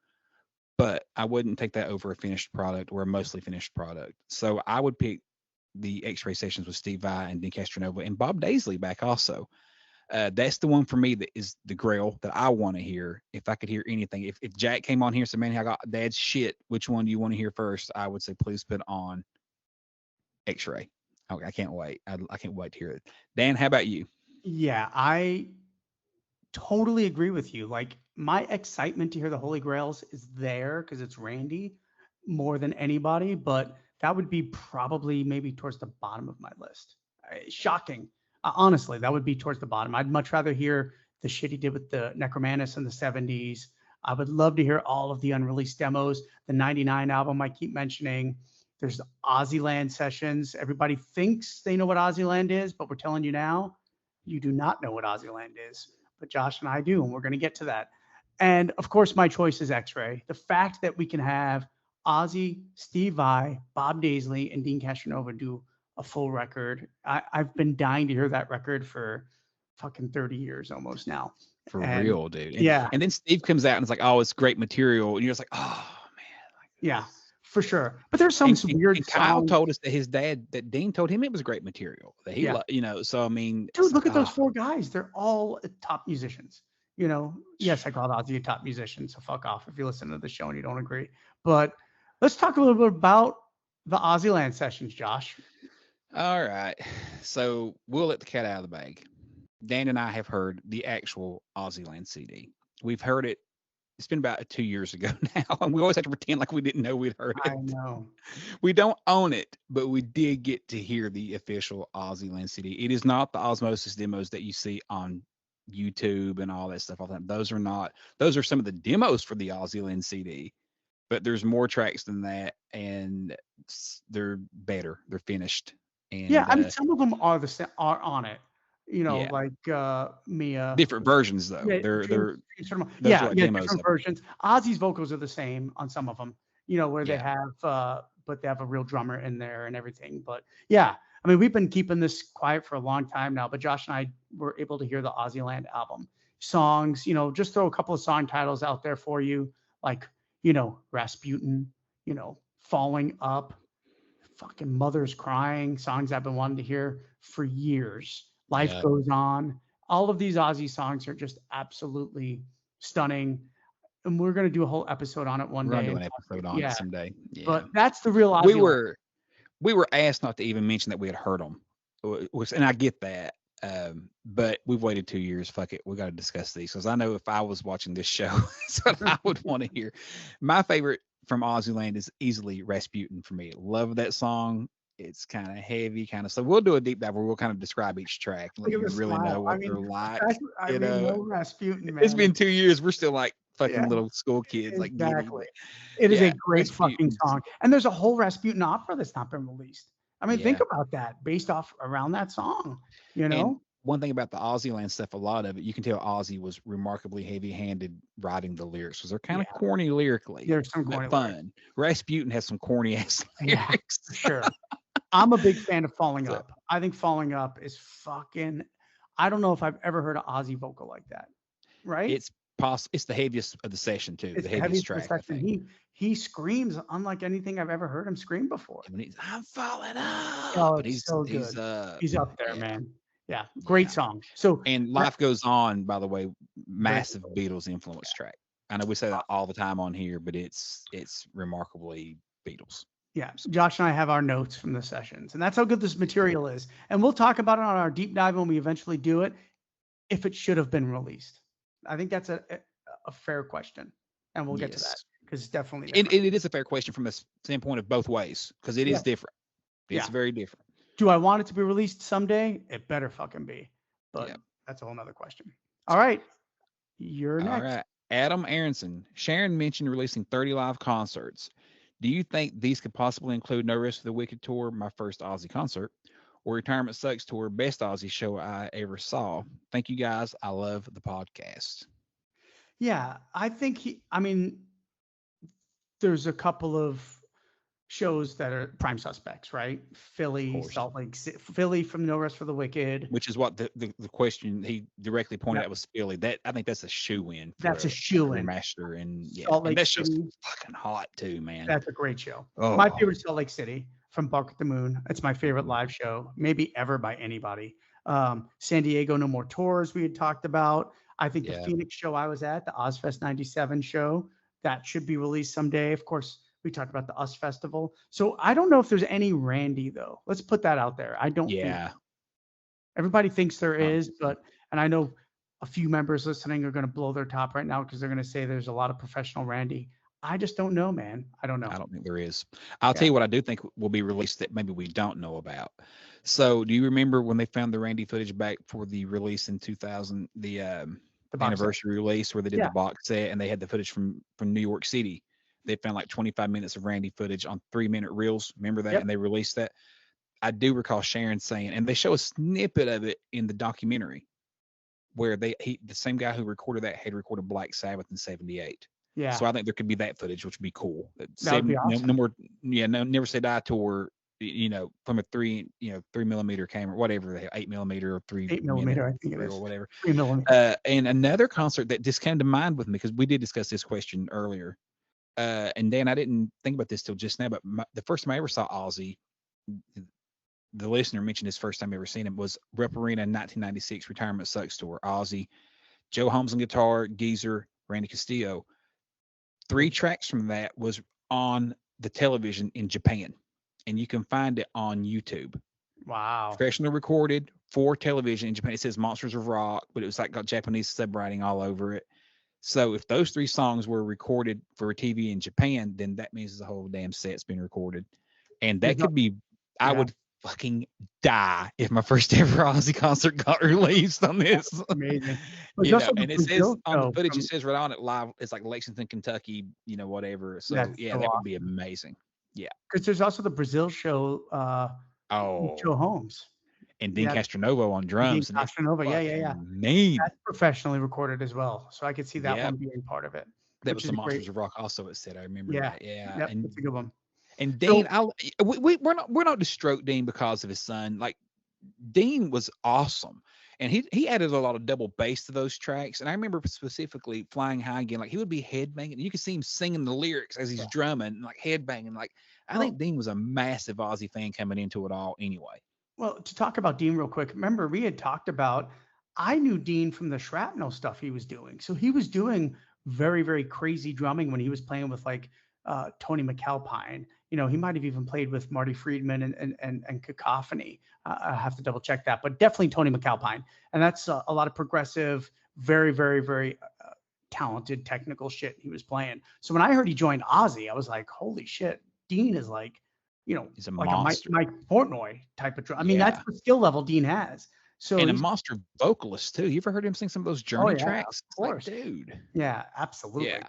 But I wouldn't take that over a finished product or a mostly finished product. So I would pick the X-ray sessions with Steve Vai and Dean Castronova and Bob Daisley back also. That's the one for me that is the grail that I want to hear. If I could hear anything, if Jack came on here and said, "Man, I got Dad's shit. Which one do you want to hear first?" I would say, "Please put on X-ray." I can't wait. I can't wait to hear it. Dan, how about you? Yeah, I totally agree with you. Like my excitement to hear the Holy Grails is there because it's Randy more than anybody, but that would be probably maybe towards the bottom of my list. Shocking. Honestly, that would be towards the bottom. I'd much rather hear the shit he did with the Necromantis in the 70s. I would love to hear all of the unreleased demos, the 99 album I keep mentioning. There's the Ozzyland sessions. Everybody thinks they know what Ozzyland is, but we're telling you now, you do not know what Ozzyland is. But Josh and I do, and we're going to get to that. And of course, my choice is X-Ray. The fact that we can have Ozzy, Steve Vai, Bob Daisley, and Dean Castronova do a full record. I've been dying to hear that record for fucking 30 years almost now. For And real, dude. yeah, And then Steve comes out and it's like, "Oh, it's great material," and you're just like, "Oh man." yeah, for sure. But there's some weird And Kyle songs. told us that his dad, that Dean told him it was great material. That he, Yeah. so I mean, Dude, it's look like, at those oh, four guys. They're all top musicians. Yes, I called Ozzy a top musician, so fuck off if you listen to the show and you don't agree. But let's talk a little bit about the Ozzyland sessions, Josh. all right. So we'll let the cat out of the bag. Dan and I have heard the actual Ozzyland CD. We've heard it. It's been about 2 years ago now, and we always have to pretend like we didn't know we'd heard it. I know. We don't own it, but we did get to hear the official Ozzyland CD. It is not the Osmosis demos that you see on YouTube and all that stuff. All that. Those are not. Those are some of the demos for the Ozzyland CD, but there's more tracks than that, and they're better. They're finished, Yeah, and I mean, some of them are on it. yeah, Like Mia. different versions though. Yeah, They're those are yeah, like yeah, demos different of versions. Ozzy's vocals are the same on some of them. Where they yeah. have, but they have a real drummer in there and everything. But yeah, I mean, we've been keeping this quiet for a long time now. But Josh and I were able to hear the Ozzyland album songs. Just throw a couple of song titles out there for you, like Rasputin, Falling Up, fucking Mother's Crying, songs I've been wanting to hear for years. Life Yeah. Goes On. All of these Ozzy songs are just absolutely stunning. And we're going to do a whole episode on it one We're day. gonna do an episode on Yeah, it someday. Yeah. but that's the real Ozzy. We were asked not to even mention that we had heard them, and I get that. But we've waited 2 years. Fuck it, we got to discuss these because I know if I was watching this show, that's what I would want to hear. My favorite from Ozzyland is easily Rasputin for me. Love that song. It's kind of heavy, kind of. So we'll do a deep dive where we'll kind of describe each track and let Look you at the really know smile. what they're like. No Rasputin, man. It's been 2 years. We're still like fucking Yeah, little school kids, like giddy. exactly. But It is a yeah, great fucking Rasputin's song. And there's a whole Rasputin opera that's not been released. I mean, think yeah. about that based off around that song, And one thing about the Ozzyland stuff, a lot of it, you can tell Ozzy was remarkably heavy-handed writing the lyrics because they're kind of Yeah. corny lyrically, There's some but corny fun. lyrics. Rasputin has some corny ass Yeah, lyrics. for sure. I'm a big fan of Falling So- Up. I think Falling Up is fucking. I don't know if I've ever heard an Ozzy vocal like that. Right? It's It's the heaviest of the session too. It's The heaviest heavy track, I section. think. He screams unlike anything I've ever heard him scream before. When I'm falling up, Oh, but it's so good. He's up there, yeah. man. Yeah, great song. So And Life Goes On, by the way, massive Beatles influence track. I know we say that all the time on here, but it's remarkably Beatles. yeah, Josh and I have our notes from the sessions, and that's how good this material is. And we'll talk about it on our deep dive when we eventually do it, if it should have been released. I think that's a fair question, and we'll get to that Yes. because it's definitely And different. it is a fair question from a standpoint of both ways because it is Yeah. different. It's Yeah. very different. Do I want it to be released someday? It better fucking be, but Yeah. that's a whole nother question. All right, you're All next. right. Adam Aronson. Sharon mentioned releasing 30 live concerts. Do you think these could possibly include No Rest for the Wicked tour, my first Ozzy concert, or Retirement Sucks tour, best Ozzy show I ever saw? Thank you guys. I love the podcast. Yeah, I think I mean, there's a couple of shows that are prime suspects, right? Of Philly, course. Salt Lake City, Philly from No Rest for the Wicked. Which is what the question he directly pointed Yep, out was Philly. That I think that's a shoe in for that's a a shoe in. remaster, and yeah, Salt and Lake that's just City, fucking hot too, man. that's a great show. My Oh favorite Salt Lake City from Bark at the Moon. It's my favorite live show, maybe ever by anybody. San Diego No More Tours we had talked about. I think the yeah, Phoenix show I was at, the Ozfest '97 show, that should be released someday. Of course, we talked about the US Festival. So I don't know if there's any Randy though. Let's put that out there. I don't think yeah. everybody thinks there I don't is, think so. but and I know a few members listening are going to blow their top right now because they're going to say there's a lot of professional Randy. I just don't know, man. I don't know. I don't think there is. I'll tell Yeah, you what I do think will be released that maybe we don't know about. So, do you remember when they found the Randy footage back for the release in 2000, the the box set. anniversary release where they did Yeah, the box set and they had the footage from New York City? They found like 25 minutes of Randy footage on 3-minute reels. Remember that? yep, And they released that. I do recall Sharon saying, and they show a snippet of it in the documentary where the same guy who recorded that had recorded Black Sabbath in '78. yeah. So I think there could be that footage, which would be cool. That would be No awesome. more, yeah, no, Never Say Die tour, from a 3 millimeter camera, whatever they have, 8 millimeter or 3 minute 8 millimeter, I think it reel or is. whatever. 3 millimeter. And another concert that just came to mind with me because we did discuss this question earlier. And Dan, I didn't think about this till just now, but the first time I ever saw Ozzy, the listener mentioned his first time ever seen him was Rep Arena in 1996 Retirement Sucks tour. Ozzy, Joe Holmes on guitar, Geezer, Randy Castillo. 3 tracks from that was on the television in Japan, and you can find it on YouTube. Wow. Professionally recorded for television in Japan. It says Monsters of Rock, but it was like got Japanese subwriting all over it. So if those 3 songs were recorded for TV in Japan, then that means the whole damn set's been recorded. And There's that no, could be, I yeah, would fucking die if my first ever Ozzy concert got released on this. amazing. There's also the And it says Brazil on the show footage, it from says right on it live, it's like Lexington, Kentucky, whatever. So that's yeah, so that would be awesome amazing. Yeah. because there's also the Brazil show with Oh, Joe Holmes. and Dean Yeah, Castronovo on Dean drums, and it's Castronova. Yeah, yeah, yeah. fucking mean. That's professionally recorded as well. So I could see that Yeah, one being part of it, that which was is the a great. Monsters of Rock. Also, it said I remember Yeah. that. Yeah, Yep. That's a good one. and So Dean, we're not distraught Dean because of his son. Like Dean was awesome. And he added a lot of double bass to those tracks. And I remember specifically Flying High Again, like he would be headbanging. You could see him singing the lyrics as he's yeah. drumming, and like headbanging. Like I Well, think Dean was a massive Ozzy fan coming into it all anyway. well, to talk about Dean real quick, remember we had talked about I knew Dean from the shrapnel stuff he was doing. So he was doing very, very crazy drumming when he was playing with like Tony McAlpine. He might have even played with Marty Friedman and Cacophony. I have to double check that, but definitely Tony McAlpine. And that's a lot of progressive, very, very, very talented technical shit he was playing. So when I heard he joined Ozzy, I was like, holy shit, Dean is like, He's a like a Mike, monster. Mike Portnoy type of drum. I mean, that's Yeah. the skill level Dean has. So And a he's, monster vocalist too. You ever heard him sing some of those oh Journey yeah, of tracks? It's like, course. dude. Yeah, absolutely. Yeah.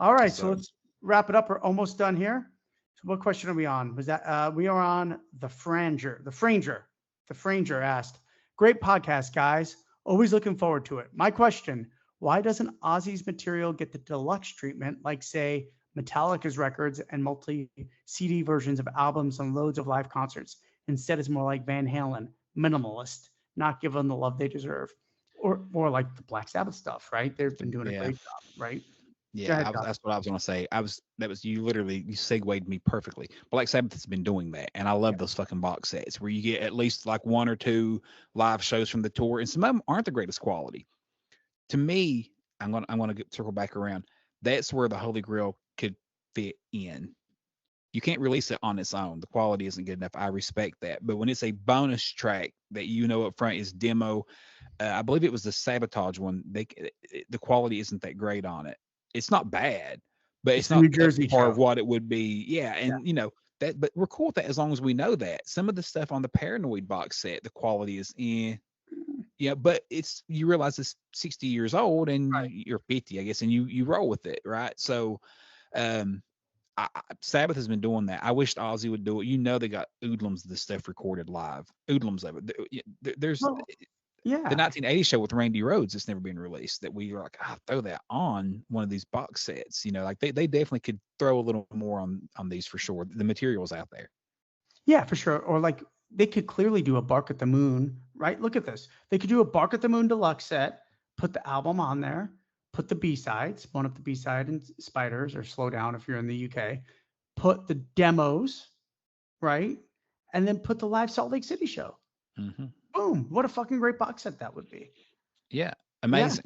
All right, so So let's wrap it up. We're almost done here. So what question are we on? Was that we are on the Franger. The Franger. The Franger asked, "Great podcast, guys. Always looking forward to it. My question: Why doesn't Ozzy's material get the deluxe treatment, like say Metallica's records and multi CD versions of albums and loads of live concerts? Instead, it's more like Van Halen, minimalist, not given the love they deserve, or like the Black Sabbath stuff, right? They've been doing a yeah. great job, right? Go Yeah, ahead, Josh. that's what I was gonna say. You literally you segued me perfectly. Black Sabbath has been doing that, and I love Yeah. those fucking box sets where you get at least like 1 or 2 live shows from the tour, and some of them aren't the greatest quality. To me, I'm gonna circle back around. That's where the Holy Grail could fit in. You can't release it on its own. The quality isn't good enough. I respect that, but when it's a bonus track that up front is demo, I believe it was the Sabotage one. The quality isn't that great on it. It's not bad, but It's it's the New not up Jersey to par show. of what it would be. Yeah, Yeah. and that, but we're cool with that as long as we know that. Some of the stuff on the Paranoid box set, the quality is yeah, but you realize it's 60 years old and Right. you're 50, I guess, and you roll with it, right? So, um, Sabbath has been doing that. I wished Ozzy would do it. You know, they got oodlums of this stuff recorded live. Oodlums of it. There's Well, the yeah. 1980 show with Randy Rhoads that's never been released that we were like, throw that on one of these box sets. You know, like they definitely could throw a little more on these for sure. The material's out there. Yeah, for sure. Or like they could clearly do a Bark at the Moon, right? Look at this. They could do a Bark at the Moon deluxe set, put the album on there, put the B-sides, bone up the B-side and Spiders, or Slow Down if you're in the UK, put the demos, right? And then put the live Salt Lake City show. Mm-hmm. Boom. What a fucking great box set that would be. Yeah. Amazing.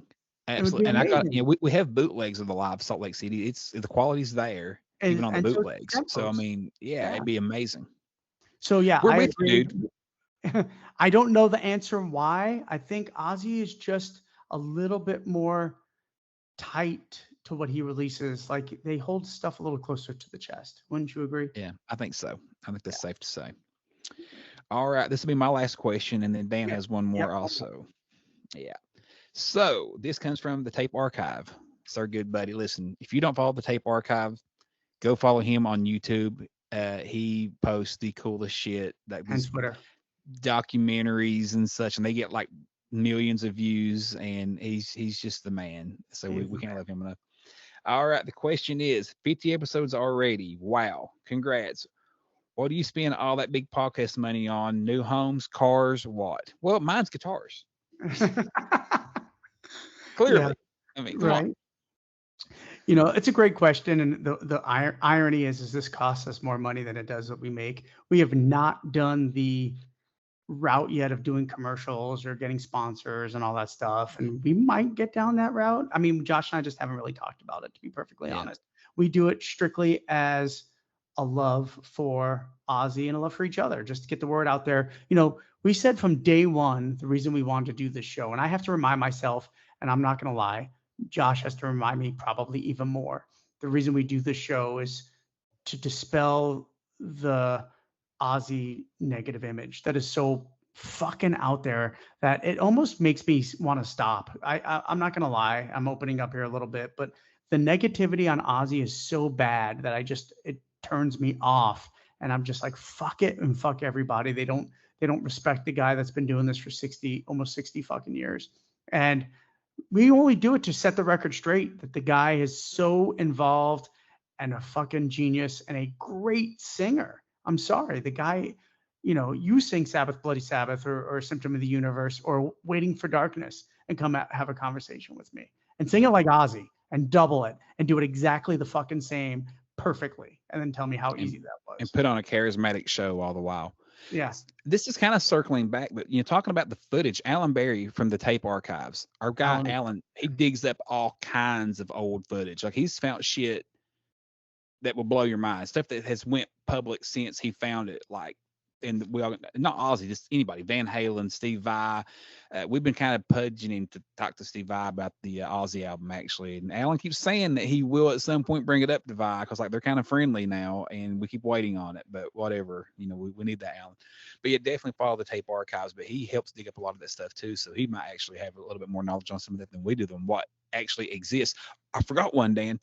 It would Absolutely. be And I got, amazing. we have bootlegs of the live Salt Lake City. It's the quality's there, even on the And so bootlegs. So, I mean, Yeah. it'd be amazing. So yeah, We're I with you, agree. dude. I don't know the answer why. I think Ozzy is just a little bit more tight to what he releases. Like they hold stuff a little closer to the chest. Wouldn't you agree? Yeah, I think so. I think that's safe to say. All right, this will be my last question, and then Dan Yeah. has one more Yep. also. Yeah. So this comes from the Tape Archive. Sir, good buddy. Listen, if you don't follow the Tape Archive, go follow him on YouTube. He posts the coolest shit, like And these Twitter. documentaries and such, and they get like millions of views, and he's just the man. So He we is the can't man. love him enough. All right, the question is 50 episodes already. Wow, congrats. What do you spend all that big podcast money on? New homes, cars, what? Well, mine's guitars. Clearly. Yeah, I mean, come on. right. You know, it's a great question, and the irony is this costs us more money than it does what we make. We have not done the route yet of doing commercials or getting sponsors and all that stuff, and we might get down that route. I mean, Josh and I just haven't really talked about it, to be perfectly Yeah. honest. We do it strictly as a love for Ozzy and a love for each other, just to get the word out there. You know, we said from day one the reason we wanted to do this show, and I have to remind myself, and I'm not going to lie, Josh has to remind me probably even more. The reason we do this show is to dispel the Ozzy negative image that is so fucking out there that it almost makes me want to stop. I'm not gonna lie, I'm opening up here a little bit, but the negativity on Ozzy is so bad that it turns me off, and I'm just like fuck it and fuck everybody. They don't respect the guy that's been doing this for 60 almost 60 fucking years, and we only do it to set the record straight that the guy is so involved and a fucking genius and a great singer. I'm sorry, the guy, you know, you sing Sabbath, Bloody Sabbath, or Symptom of the Universe, or Waiting for Darkness, and come out, have a conversation with me and sing it like Ozzy and double it and do it exactly the fucking same perfectly, and then tell me how easy that was. And put on a charismatic show all the while. Yeah. This is kind of circling back, but talking about the footage, Alan Berry from the Tape Archives, our guy Alan, he digs up all kinds of old footage. Like he's found shit that will blow your mind, stuff that has went public since he found it. Like, and we all, not Ozzy, just anybody, Van Halen, Steve Vai. We've been kind of pudging him to talk to Steve Vai about the Ozzy album, actually. And Alan keeps saying that he will at some point bring it up to Vai because, like, they're kind of friendly now, and we keep waiting on it. But whatever, we need that, Alan. But yeah, definitely follow the Tape Archives. But he helps dig up a lot of that stuff too, so he might actually have a little bit more knowledge on some of that than we do, than what actually exists. I forgot one, Dan.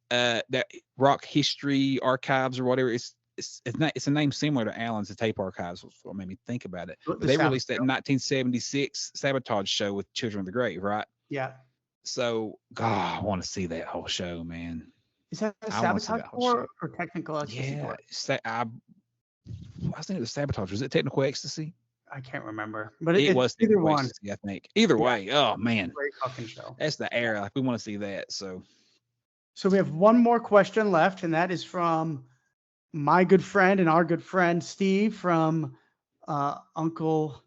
That Rock History Archives or whatever. It's a name similar to Alan's, the Tape Archives. What made me think about it. But they released that 1976 Sabotage show with Children of the Grave, right? Yeah. So, God, I want to see that whole show, man. Is that a Sabotage or Technical Ecstasy? Yeah, I think it was Sabotage. Was it Technical Ecstasy? I can't remember, but it was either Technical one. Ecstasy, I think. Either way, oh man, great fucking show. That's the era. Like we want to see that. So we have one more question left, and that is from my good friend and our good friend Steve from Uncle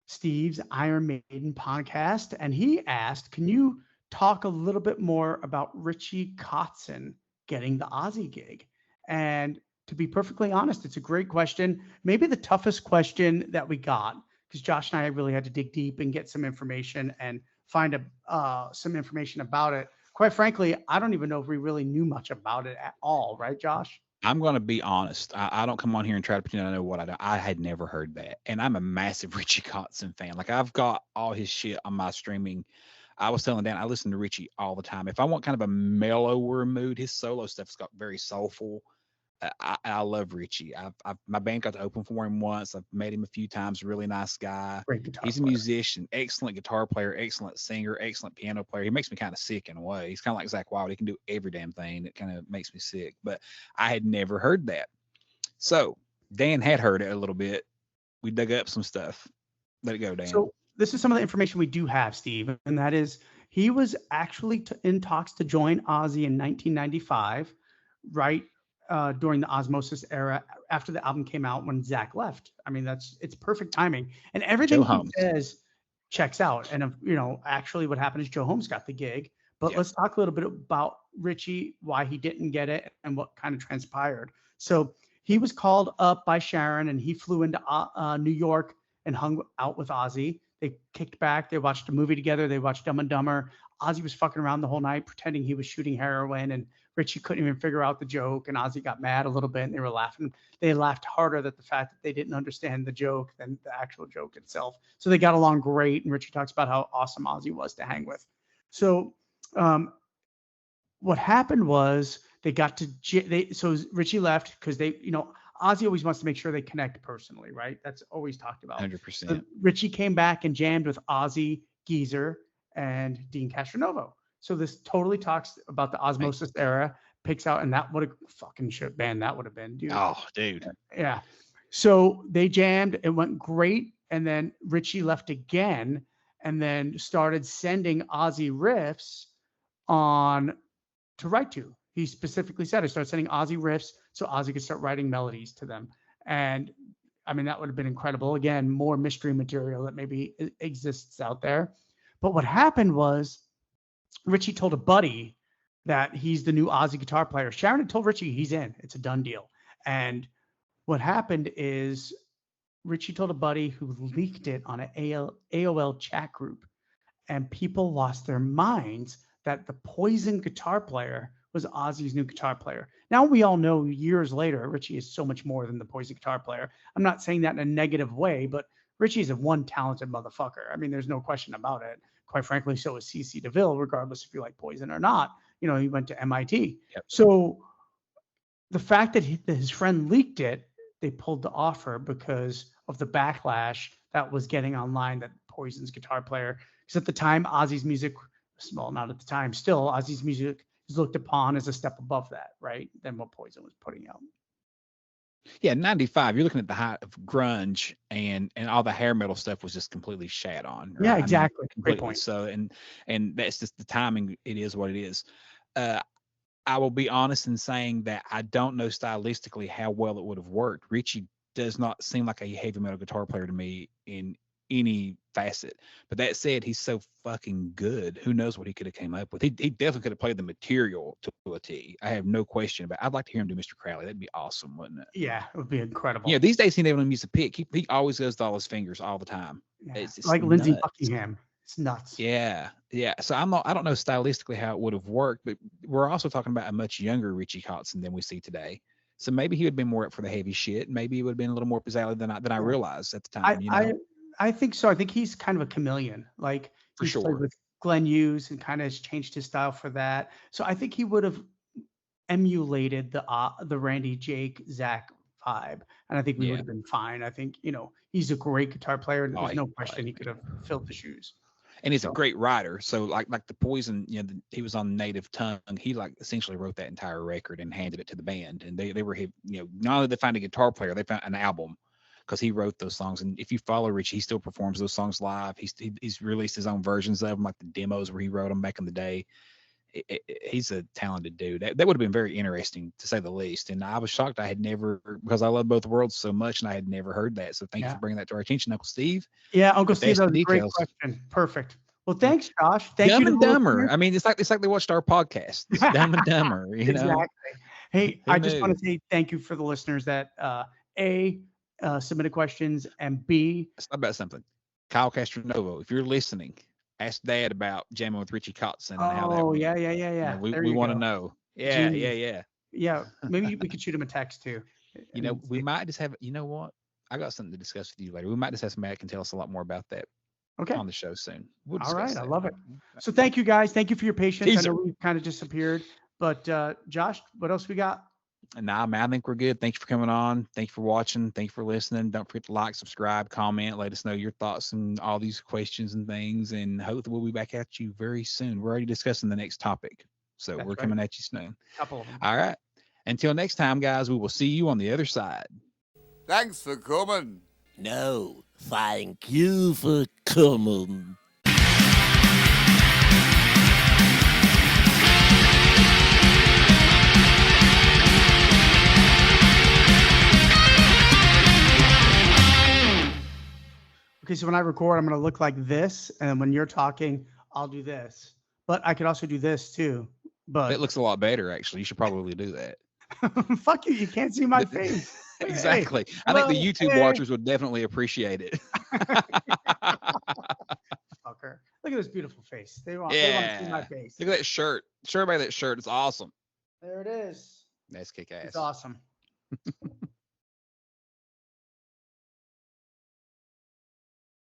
Steve's Iron Maiden podcast. And he asked, can you talk a little bit more about Richie Kotzen getting the Ozzy gig? And to be perfectly honest, it's a great question. Maybe the toughest question that we got, because Josh and I really had to dig deep and get some information and find some information about it. Quite frankly, I don't even know if we really knew much about it at all. Right, Josh? I'm going to be honest. I don't come on here and try to pretend I know what I know. I had never heard that. And I'm a massive Richie Kotzen fan. Like I've got all his shit on my streaming I was telling Dan, I listen to Richie all the time. If I want kind of a mellower mood, his solo stuff's got very soulful. I love Richie. My band got to open for him once. I've met him a few times. Really nice guy. Great guitar He's a player. musician, excellent guitar player, excellent singer, excellent piano player. He makes me kind of sick in a way. He's kind of like Zach Wild. He can do every damn thing. It kind of makes me sick. But I had never heard that. So Dan had heard it a little bit. We dug up some stuff. Let it go, Dan. So this is some of the information we do have, Steve, and that is he was actually in talks to join Ozzy in 1995, right during the Osmosis era, after the album came out when Zach left. I mean, it's perfect timing, and everything Joe he Holmes. says checks out. And actually, what happened is Joe Holmes got the gig. But Yeah. let's talk a little bit about Richie, why he didn't get it, and what kind of transpired. So he was called up by Sharon, and he flew into New York and hung out with Ozzy. They kicked back. They watched a movie together. They watched Dumb and Dumber. Ozzy was fucking around the whole night, pretending he was shooting heroin, and Richie couldn't even figure out the joke. And Ozzy got mad a little bit, and they were laughing. They laughed harder at the fact that they didn't understand the joke than the actual joke itself. So they got along great. And Richie talks about how awesome Ozzy was to hang with. So what happened was so Richie left because Ozzy always wants to make sure they connect personally, right? That's always talked about. 100%. So Richie came back and jammed with Ozzy, Geezer, and Dean Castronovo. So this totally talks about the Osmosis era, picks out, and that what a fucking shit band that would have been, dude. Oh, dude. Yeah. So they jammed. It went great. And then Richie left again and then started sending Ozzy riffs to write to. He specifically said, I started sending Ozzy riffs so Ozzy could start writing melodies to them. And I mean, that would have been incredible. Again, more mystery material that maybe exists out there. But what happened was Richie told a buddy that he's the new Ozzy guitar player. Sharon had told Richie he's in. It's a done deal. And what happened is Richie told a buddy who leaked it on an AOL chat group. And people lost their minds that the Poison guitar player was Ozzy's new guitar player. Now we all know years later, Richie is so much more than the Poison guitar player. I'm not saying that in a negative way, but Richie is a one talented motherfucker. I mean, there's no question about it. Quite frankly, so is CC DeVille, regardless if you like Poison or not. He went to MIT. Yep. So the fact that his friend leaked it, they pulled the offer because of the backlash that was getting online that Poison's guitar player, because at the time, Ozzy's music, well, not at the time, still, Ozzy's music is looked upon as a step above that, right, than what Poison was putting out. Yeah, 95, you're looking at the height of grunge, and all the hair metal stuff was just completely shat on. Right? Yeah, exactly. Completely. Great point. So, and that's just the timing. It is what it is. I will be honest in saying that I don't know stylistically how well it would have worked. Richie does not seem like a heavy metal guitar player to me in any facet. But that said, he's so fucking good. Who knows what he could have came up with? He definitely could have played the material to a T. I have no question about it. I'd like to hear him do Mr. Crowley. That'd be awesome, wouldn't it? Yeah, it would be incredible. Yeah, these days he never use a pick. He always goes to all his fingers all the time. Yeah. It's like Lindsey nuts. Buckingham. It's nuts. Yeah. So I don't know stylistically how it would have worked, but we're also talking about a much younger Richie Kotzen than we see today. So maybe he would have been more up for the heavy shit. Maybe he would have been a little more pizzazzy than I realized at the time. I think so. I think he's kind of a chameleon. Like For he's played sure. with Glenn Hughes and kind of has changed his style for that. So I think he would have emulated the Randy, Jake, Zach vibe, and I think we would have been fine. I think he's a great guitar player. And there's no question he could have filled the shoes. And he's a great writer. So like the Poison, he was on Native Tongue. He like essentially wrote that entire record and handed it to the band. And they were not only did they find a guitar player, they found an album because he wrote those songs. And if you follow Rich, he still performs those songs live. He's released his own versions of them, like the demos where he wrote them back in the day. He's a talented dude. That would have been very interesting to say the least. And I was shocked I had never, because I love both worlds so much, and I had never heard that. So thank you for bringing that to our attention, Uncle Steve. Yeah, Uncle Steve, that was a great question. Perfect. Well, thanks, Josh. Thank you. Dumb and Dumber. I mean, it's like they watched our podcast. It's Dumb and Dumber. Exactly. Hey, I just want to say thank you for the listeners that submitted questions, and B, let's talk about something. Kyle Castronovo, if you're listening, ask Dad about jamming with Richie Kotzen and how that went. Yeah. We want to know. Yeah. Yeah, maybe we could shoot him a text too. We might just have. You know what? I got something to discuss with you later. We might just have somebody that can tell us a lot more about that. Okay. on the show soon. We'll All discuss right. I that. love it. So thank you guys. Thank you for your patience. I Teaser. know we kind of disappeared, but Josh, what else we got? Nah, man, I think we're good. Thank you for coming on. Thank you for watching. Thank you for listening. Don't forget to like, subscribe, comment. Let us know your thoughts and all these questions and things. And hopefully we'll be back at you very soon. We're already discussing the next topic. So That's we're right. coming at you soon. Couple of them. All right. Until next time, guys, we will see you on the other side. Thanks for coming. No, thank you for coming. Okay, so when I record, I'm going to look like this, and then when you're talking, I'll do this. But I could also do this too. But It looks a lot better, actually. You should probably do that. fuck you, you can't see my face. Exactly. Hey, I think the hello, YouTube hey. watchers would definitely appreciate it. Fucker. Look at this beautiful face. They want to see my Yeah. face. Look at that shirt. Show everybody that shirt. It's awesome. There it is. That's kick ass. It's awesome.